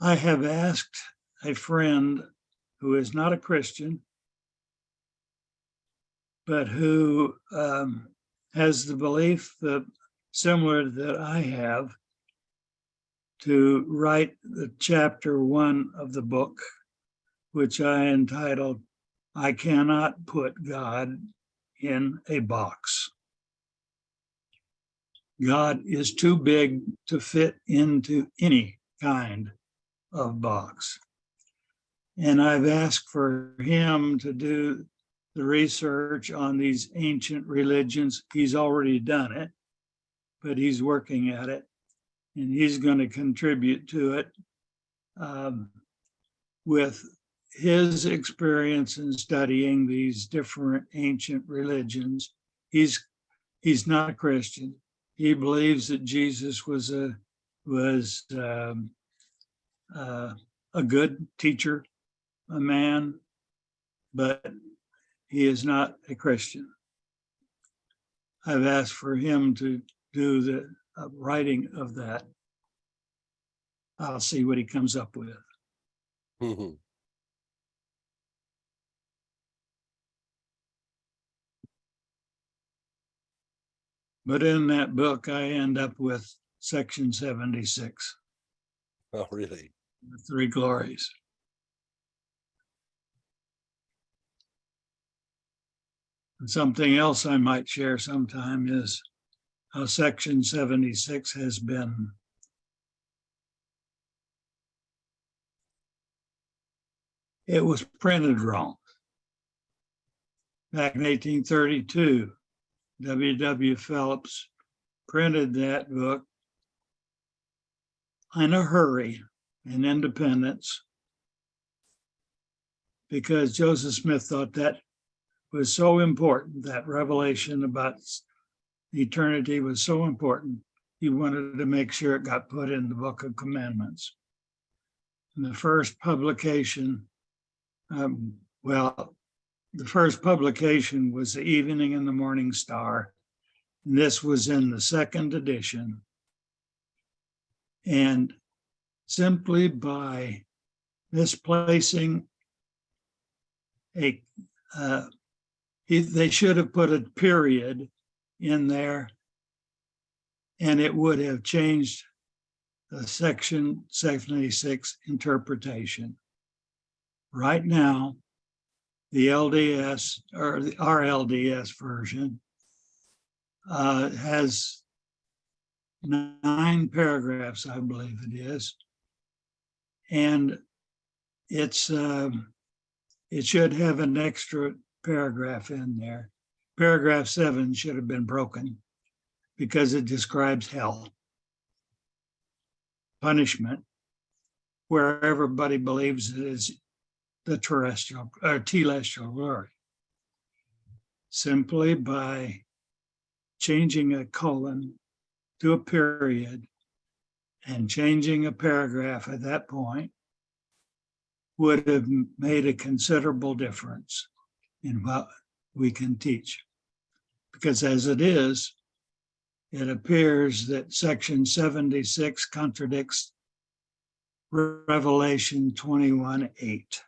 I have asked a friend who is not a Christian, but who has the belief that similar that I have, to write the chapter 1 of the book, which I entitled, I Cannot Put God in a Box. God is too big to fit into any kind of box. And I've asked for him to do the research on these ancient religions. He's already done it, but he's working at it, and he's going to contribute to it with his experience in studying these different ancient religions. He's not a Christian. He believes that Jesus was a good teacher, a man, but he is not a Christian. I've asked for him to do the writing of that. I'll see what he comes up with. Mhm. But in that book, I end up with section 76, Oh, really? the three glories. And something else I might share sometime is how section 76 has been it was printed wrong. Back in 1832, W.W. Phillips printed that book in a hurry in Independence because Joseph Smith thought that was so important, that revelation about eternity was so important, he wanted to make sure it got put in the Book of Commandments. And the first publication, the first publication was the Evening and the Morning Star. And this was in the second edition. And simply by misplacing a, they should have put a period in there, and it would have changed the section 76 interpretation. Right now, the LDS or the RLDS version has 9 paragraphs, I believe it is. And it's it should have an extra paragraph in there. Paragraph 7 should have been broken because it describes hell, punishment, where everybody believes it is the terrestrial or telestial glory. Simply by changing a colon to a period and changing a paragraph at that point would have made a considerable difference in what we can teach. Because as it is, it appears that section 76 contradicts Revelation 21:8,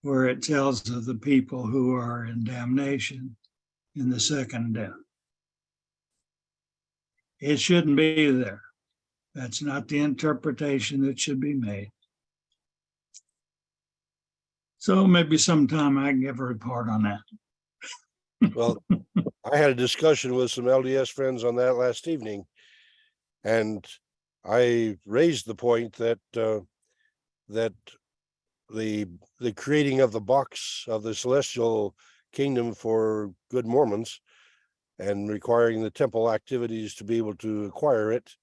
where it tells of the people who are in damnation in the second death. It shouldn't be there. That's not the interpretation that should be made. So maybe sometime I can give a report on that. Well, I had a discussion with some LDS friends on that last evening, and I raised the point that that the creating of the box of the celestial kingdom for good Mormons and requiring the temple activities to be able to acquire it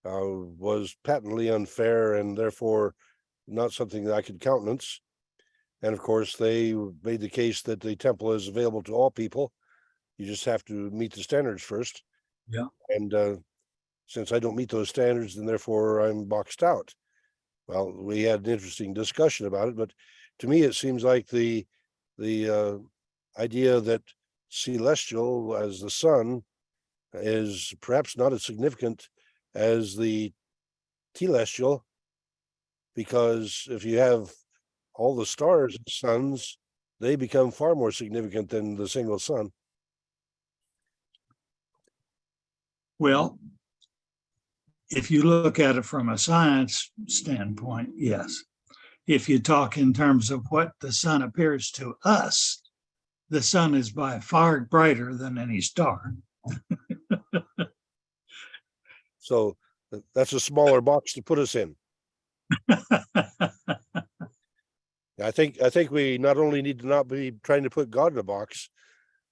was patently unfair and therefore not something that I could countenance. And of course, they made the case that the temple is available to all people. You just have to meet the standards first. Yeah. And since I don't meet those standards, then therefore I'm boxed out. Well, we had an interesting discussion about it, but to me, it seems like the idea that celestial as the sun is perhaps not as significant as the telestial, because if you have all the stars and suns, they become far more significant than the single sun. Well, if you look at it from a science standpoint, yes. If you talk in terms of what the sun appears to us, the sun is by far brighter than any star. So that's a smaller box to put us in. I think we not only need to not be trying to put God in a box,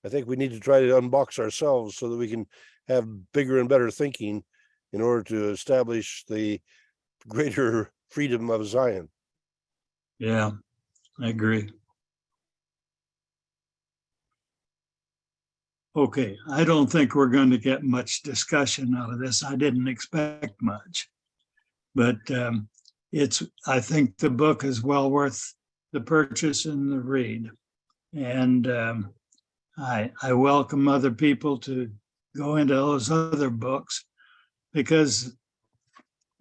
I think we need to try to unbox ourselves so that we can have bigger and better thinking in order to establish the greater freedom of Zion. Yeah, I agree. Okay, I don't think we're going to get much discussion out of this. I didn't expect much, but I think the book is well worth the purchase and the read. And I welcome other people to go into those other books because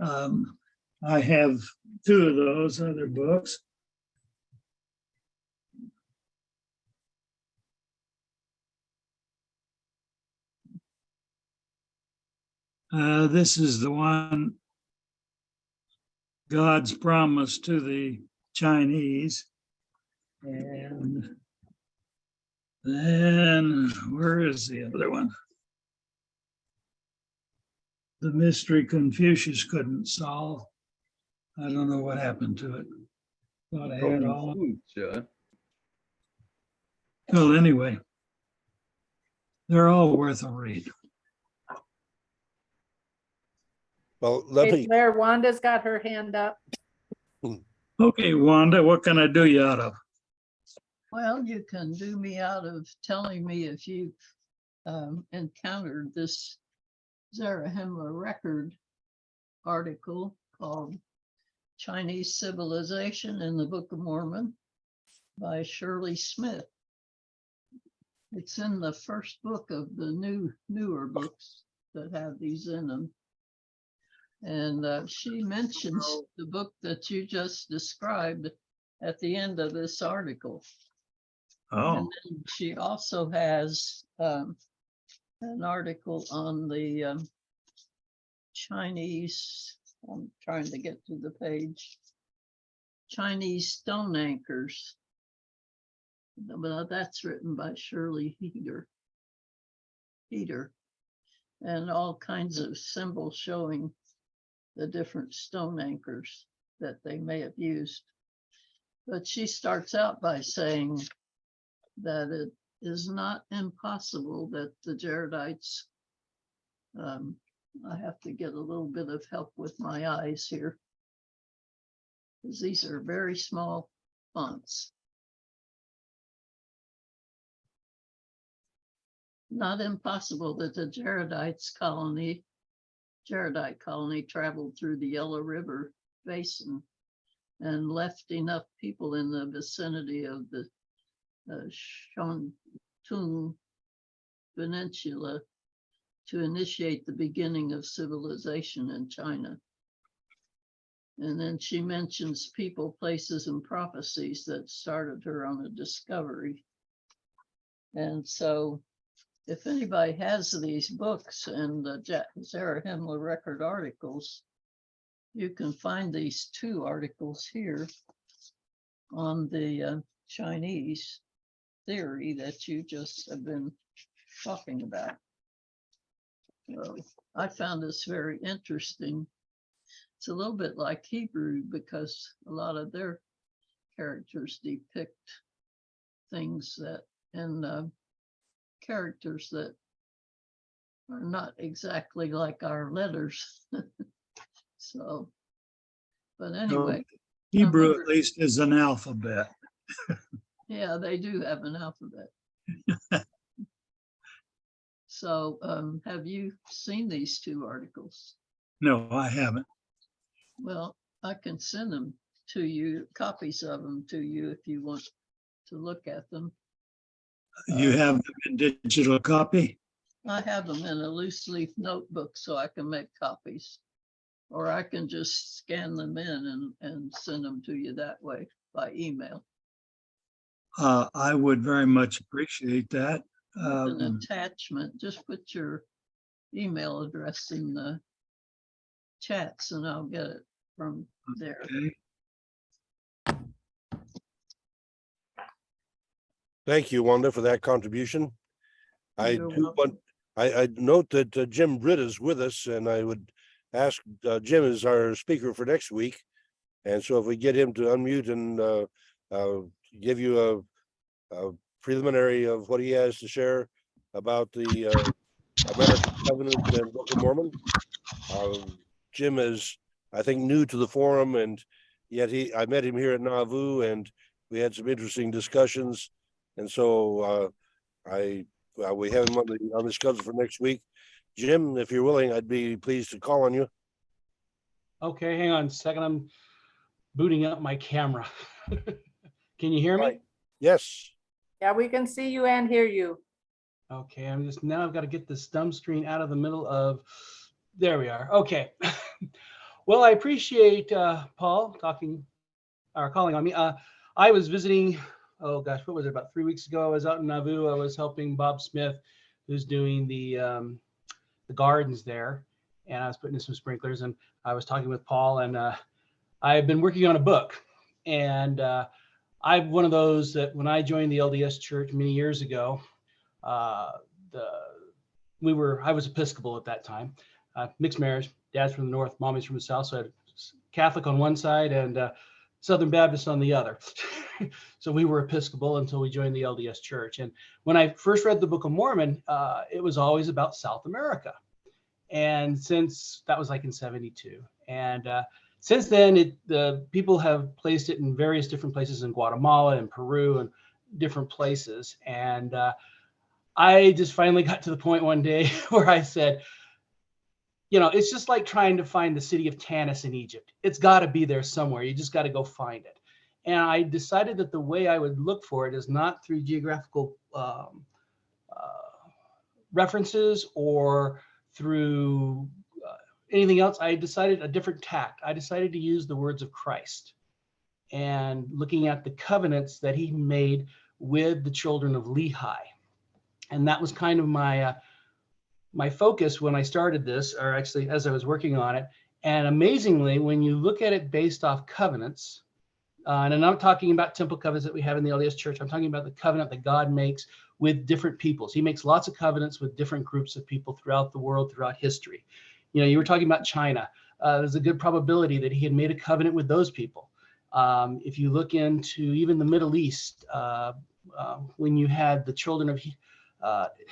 I have 2 of those other books. This is the one, God's Promise to the Chinese. And then where is the other one? The Mystery Confucius Couldn't Solve. I don't know what happened to it. Thought I had all. Well, anyway, they're all worth a read. Well, let Hey, me, Blair, Wanda's got her hand up. Okay, Wanda, what can I do you out of? Well, you can do me out of telling me if you've encountered this Zarahemla Record article called Chinese Civilization in the Book of Mormon by Shirley Smith. It's in the first book of the newer books that have these in them. And she mentions the book that you just described at the end of this article. Oh, And then she also has an article on the Chinese, I'm trying to get to the page, Chinese stone anchors. But that's written by Shirley Heater, and all kinds of symbols showing the different stone anchors that they may have used. But she starts out by saying that it is not impossible that the Jaredites, I have to get a little bit of help with my eyes here, because these are very small fonts. Not impossible that the Jaredite colony traveled through the Yellow River Basin and left enough people in the vicinity of the Shantung Peninsula to initiate the beginning of civilization in China. And then she mentions people, places, and prophecies that started her on a discovery. And so if anybody has these books and the Zarahemla record articles, you can find these 2 articles here on the Chinese theory that you just have been talking about. So I found this very interesting. It's a little bit like Hebrew because a lot of their characters depict things that and characters that are not exactly like our letters. So, but anyway. Hebrew at least is an alphabet. Yeah, they do have an alphabet. So have you seen these 2 articles? No, I haven't. Well, I can send them to you, copies of them to you if you want to look at them. You have them in digital copy? I have them in a loose leaf notebook so I can make copies. Or I can just scan them in and send them to you that way by email. I would very much appreciate that. An attachment, just put your email address in the chats and I'll get it from there. Okay. Thank you, Wanda, for that contribution. I You're do welcome. want, I note that Jim Britt is with us, and I would ask, Jim is our speaker for next week. And so if we get him to unmute and give you a preliminary of what he has to share about the American Covenant and Book of Mormon. Jim is, I think, new to the forum, and yet I met him here at Nauvoo, and we had some interesting discussions. And so we have him on the schedule for next week. Jim, if you're willing, I'd be pleased to call on you. Okay, hang on a second. I'm booting up my camera. Can you hear me? Right. Yes. Yeah, we can see you and hear you. Okay, I've got to get this dumb screen out of the middle of, there we are. Okay. Well, I appreciate Paul calling on me. I was visiting, oh gosh, what was it, about 3 weeks ago? I was out in Nauvoo. I was helping Bob Smith, who's doing the gardens there. And I was putting in some sprinklers, and I was talking with Paul, and I've been working on a book. And I'm one of those that when I joined the LDS church many years ago, I was Episcopal at that time, mixed marriage, dad's from the north, mommy's from the south, so I had Catholic on one side and Southern Baptist on the other. So we were Episcopal until we joined the LDS church. And when I first read the Book of Mormon, it was always about South America. And since that was like in 72. And since then, the people have placed it in various different places in Guatemala and Peru and different places. And I just finally got to the point one day where I said, it's just like trying to find the city of Tanis in Egypt. It's got to be there somewhere. You just got to go find it. And I decided that the way I would look for it is not through geographical references or through anything else, I decided a different tact. I decided to use the words of Christ and looking at the covenants that he made with the children of Lehi. And that was kind of my focus when I started this, or actually as I was working on it. And amazingly, when you look at it based off covenants, and I'm not talking about temple covenants that we have in the LDS Church, I'm talking about the covenant that God makes with different peoples. He makes lots of covenants with different groups of people throughout the world, throughout history. You know, you were talking about China. There's a good probability that he had made a covenant with those people. If you look into even the Middle East, when you had the children of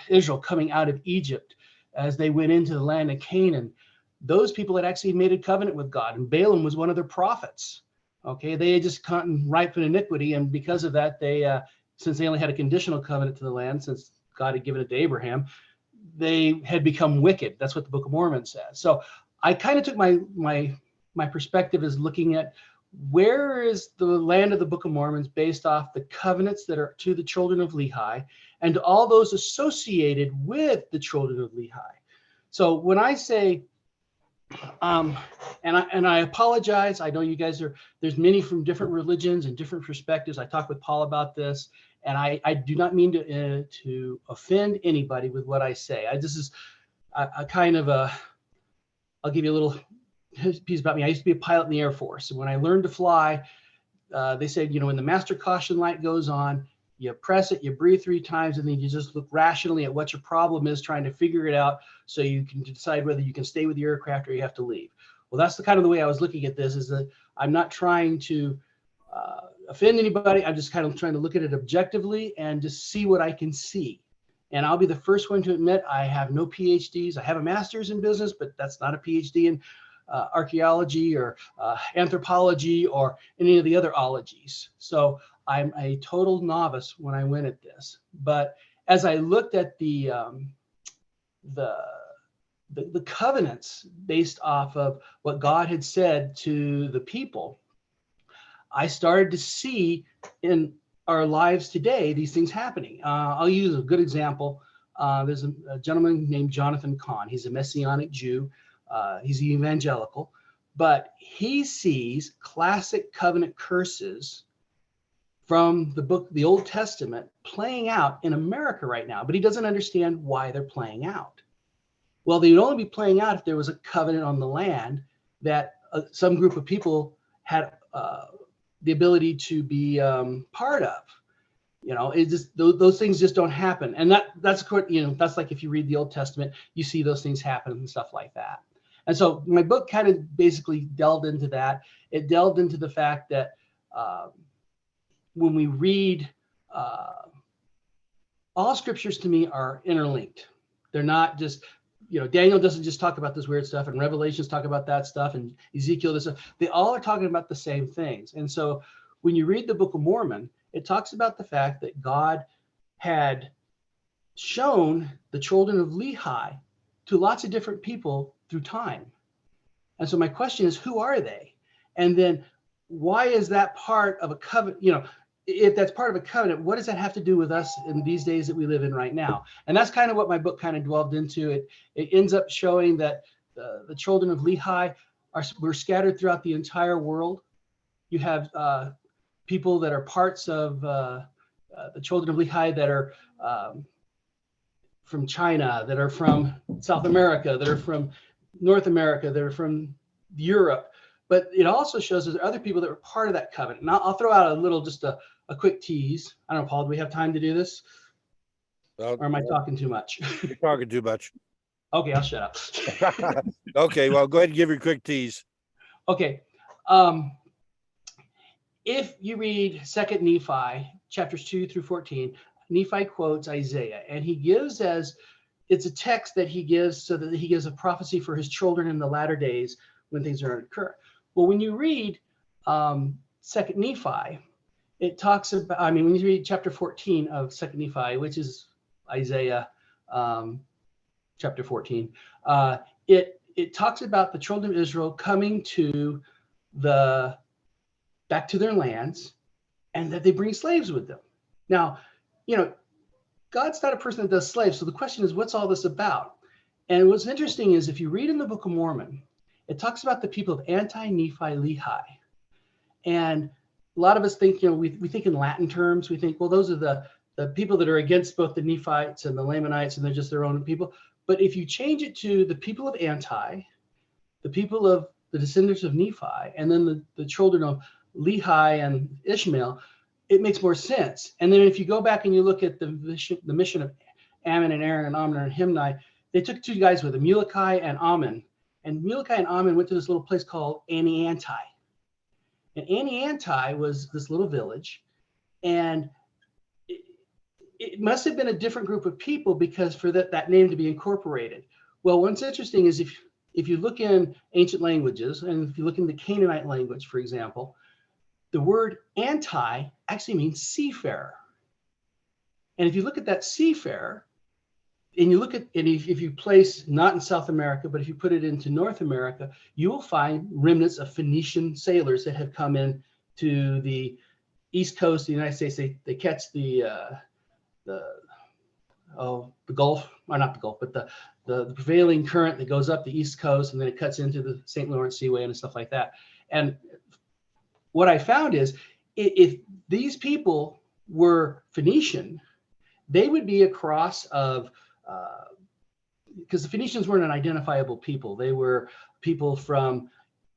Israel coming out of Egypt as they went into the land of Canaan, those people had actually made a covenant with God, and Balaam was one of their prophets. Okay, they had just gotten ripe in iniquity, and because of that, they since they only had a conditional covenant to the land, since God had given it to Abraham, they had become wicked. That's what the Book of Mormon says. So I kind of took my perspective as looking at where is the land of the Book of Mormon based off the covenants that are to the children of Lehi and all those associated with the children of Lehi. So when I say, and I apologize, I know you guys there's many from different religions and different perspectives. I talked with Paul about this, and I do not mean to offend anybody with what I say. This is a kind of I'll give you a little piece about me. I used to be a pilot in the Air Force, and when I learned to fly, they said, you know, when the master caution light goes on, you press it, you breathe 3 times, and then you just look rationally at what your problem is, trying to figure it out so you can decide whether you can stay with the aircraft or you have to leave. Well, that's the kind of the way I was looking at this, is that I'm not trying to offend anybody. I'm just kind of trying to look at it objectively and just see what I can see. And I'll be the first one to admit I have no PhDs. I have a master's in business, but that's not a PhD in archaeology or anthropology or any of the other ologies. So I'm a total novice when I went at this. But as I looked at the covenants based off of what God had said to the people, I started to see in our lives today these things happening. I'll use a good example. There's a gentleman named Jonathan Cahn. He's a Messianic Jew. He's evangelical, but he sees classic covenant curses from the Old Testament playing out in America right now, but he doesn't understand why they're playing out. Well, they'd only be playing out if there was a covenant on the land that some group of people had the ability to be part of. You know, it just those things just don't happen, and that's like if you read the Old Testament, you see those things happen and stuff like that. And so my book kind of basically delved into that. It delved into the fact that when we read, all scriptures to me are interlinked. They're not just, you know, Daniel doesn't just talk about this weird stuff, and Revelations talk about that stuff, and Ezekiel this stuff. They all are talking about the same things. And so when you read the Book of Mormon, it talks about the fact that God had shown the children of Lehi to lots of different people through time. And so my question is, who are they? And then why is that part of a covenant? You know, if that's part of a covenant, what does that have to do with us in these days that we live in right now? And that's kind of what my book kind of dwelled into. It ends up showing that the children of Lehi were scattered throughout the entire world. You have people that are parts of the children of Lehi that are from China, that are from South America, that are from North America, that are from Europe. But it also shows there's other people that were part of that covenant. Now I'll throw out a little, just a quick tease. I don't know, Paul, do we have time to do this? Or am I talking too much? You're talking too much. Okay, I'll shut up. Okay, well, go ahead and give your quick tease. Okay. If you read 2 Nephi, chapters 2 through 14, Nephi quotes Isaiah, and he gives it's a text that he gives so that he gives a prophecy for his children in the latter days when things are going to occur. Well, when you read 2 Nephi, it talks about, when you read chapter 14 of 2 Nephi, which is Isaiah chapter 14, it talks about the children of Israel coming to back to their lands, and that they bring slaves with them. Now, God's not a person that does slaves. So the question is, what's all this about? And what's interesting is if you read in the Book of Mormon, it talks about the people of anti-Nephi Lehi. And a lot of us think, we think in Latin terms. We think, well, those are the people that are against both the Nephites and the Lamanites, and they're just their own people. But if you change it to the people of Anti, the people of the descendants of Nephi, and then the children of Lehi and Ishmael, it makes more sense. And then if you go back and you look at the mission of Ammon and Aaron and Amnon and Himni, they took two guys with them, Mulekai and Ammon. And Mulekai and Ammon went to this little place called Anti. And Anti was this little village. And it must have been a different group of people because for that name to be incorporated. Well, what's interesting is if you look in ancient languages, and if you look in the Canaanite language, for example, the word anti actually means seafarer. And if you look at that seafarer, and you look at, and if you place, not in South America, but if you put it into North America, you will find remnants of Phoenician sailors that have come in to the east coast of the United States. They catch the Gulf, or not the Gulf, but the prevailing current that goes up the east coast, and then it cuts into the St. Lawrence Seaway and stuff like that. And what I found is if these people were Phoenician, they would be a cross of, because the Phoenicians weren't an identifiable people. They were people from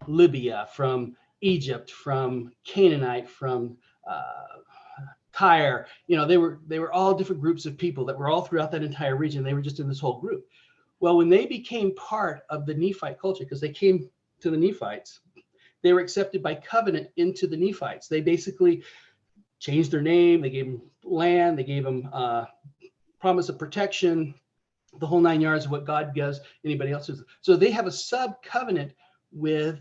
Libya, from Egypt, from Canaanite, from Tyre. They were all different groups of people that were all throughout that entire region. They were just in this whole group. Well, when they became part of the Nephite culture, because they came to the Nephites, they were accepted by covenant into the Nephites. They basically changed their name. They gave them land. They gave them promise of protection, the whole 9 yards of what God gives anybody else. So they have a sub-covenant with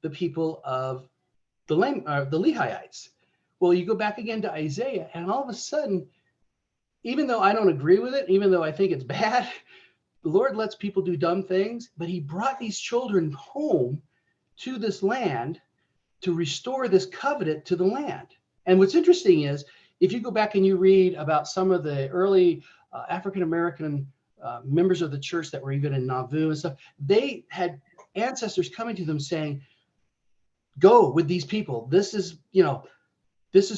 the people of the Lehiites. Well, you go back again to Isaiah, and all of a sudden, even though I don't agree with it, even though I think it's bad, the Lord lets people do dumb things, but he brought these children home to this land to restore this covenant to the land. And what's interesting is, if you go back and you read about some of the early African-American members of the church that were even in Nauvoo and stuff, they had ancestors coming to them saying, go with these people. This is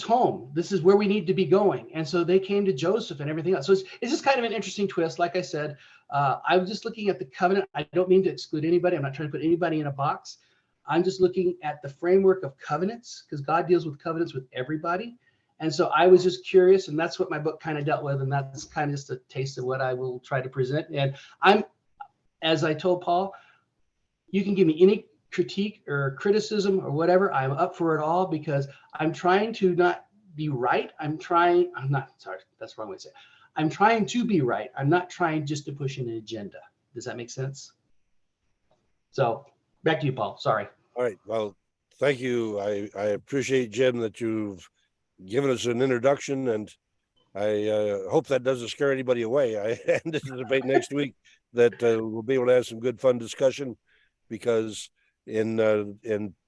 home. This is where we need to be going. And so they came to Joseph and everything else. So it's just kind of an interesting twist. Like I said, I was just looking at the covenant. I don't mean to exclude anybody. I'm not trying to put anybody in a box. I'm just looking at the framework of covenants, because God deals with covenants with everybody. And so I was just curious, and that's what my book kind of dealt with. And that's kind of just a taste of what I will try to present. And as I told Paul, you can give me any critique or criticism or whatever. I'm up for it all, because I'm trying to not be right. I'm trying to be right. I'm not trying just to push an agenda. Does that make sense? So back to you, Paul. Sorry. All right. Well, thank you. I appreciate, Jim, that you've given us an introduction, and I hope that doesn't scare anybody away. I anticipate next week that we'll be able to have some good, fun discussion, because in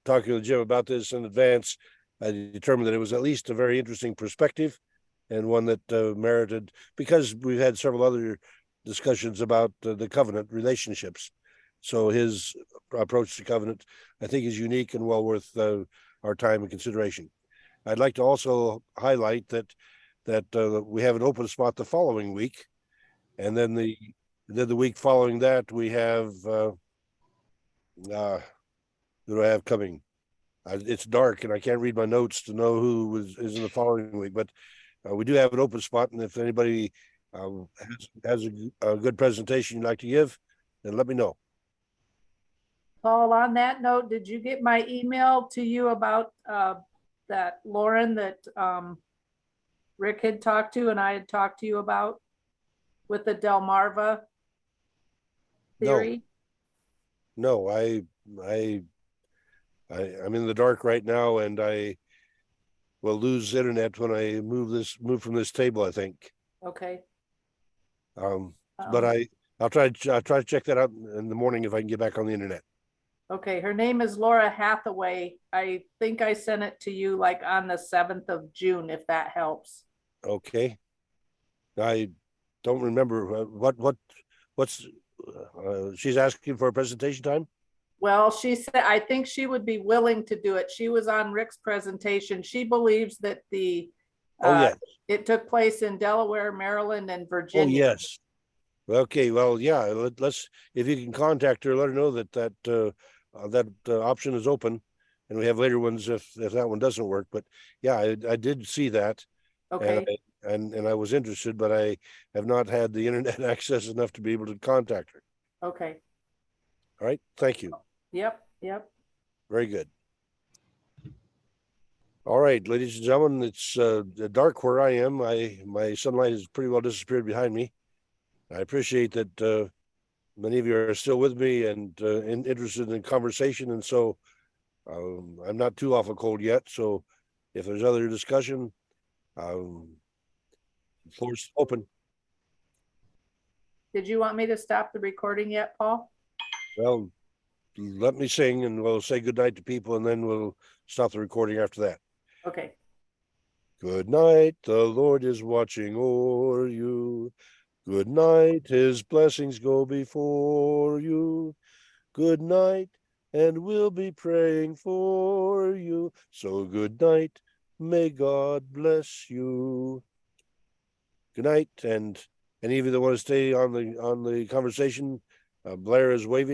talking with Jim about this in advance, I determined that it was at least a very interesting perspective, and one that merited, because we've had several other discussions about the covenant relationships. So his approach to covenant, I think, is unique and well worth our time and consideration. I'd like to also highlight that we have an open spot the following week, and then the week following that we have who do I have coming? It's dark and I can't read my notes to know who is in the following week, but we do have an open spot, and if anybody has a good presentation you'd like to give, then let me know. Paul, on that note, did you get my email to you about that Lauren that Rick had talked to and I had talked to you about with the Delmarva theory? No, I'm in the dark right now, and I will lose internet when I move from this table, I think. Okay. But I'll try to check that out in the morning if I can get back on the internet. Okay, her name is Laura Hathaway. I think I sent it to you like on the 7th of June, if that helps. Okay. I don't remember what's she's asking for a presentation time? Well, she said, I think she would be willing to do it. She was on Rick's presentation. She believes that Oh, yeah. it took place in Delaware, Maryland, and Oh, Virginia. yes. Okay, well, yeah, let's, if you can contact her, let her know that option is open. And we have later ones if that one doesn't work. But yeah, I did see that. Okay, And I was interested, but I have not had the internet access enough to be able to contact her. okay. All right, thank you. Yep, yep. Very good. All right, ladies and gentlemen, it's dark where I am. My sunlight has pretty well disappeared behind me. I appreciate that many of you are still with me and interested in conversation, and so I'm not too awful cold yet. So if there's other discussion, the floor's open. Did you want me to stop the recording yet, Paul? Well, let me sing and we'll say goodnight to people and then we'll stop the recording after that. Okay. Good night, the Lord is watching o'er you. Good night, his blessings go before you. Good night, and we'll be praying for you. So good night, may God bless you. Good night, and any of you that want to stay on the conversation, Blair is waving.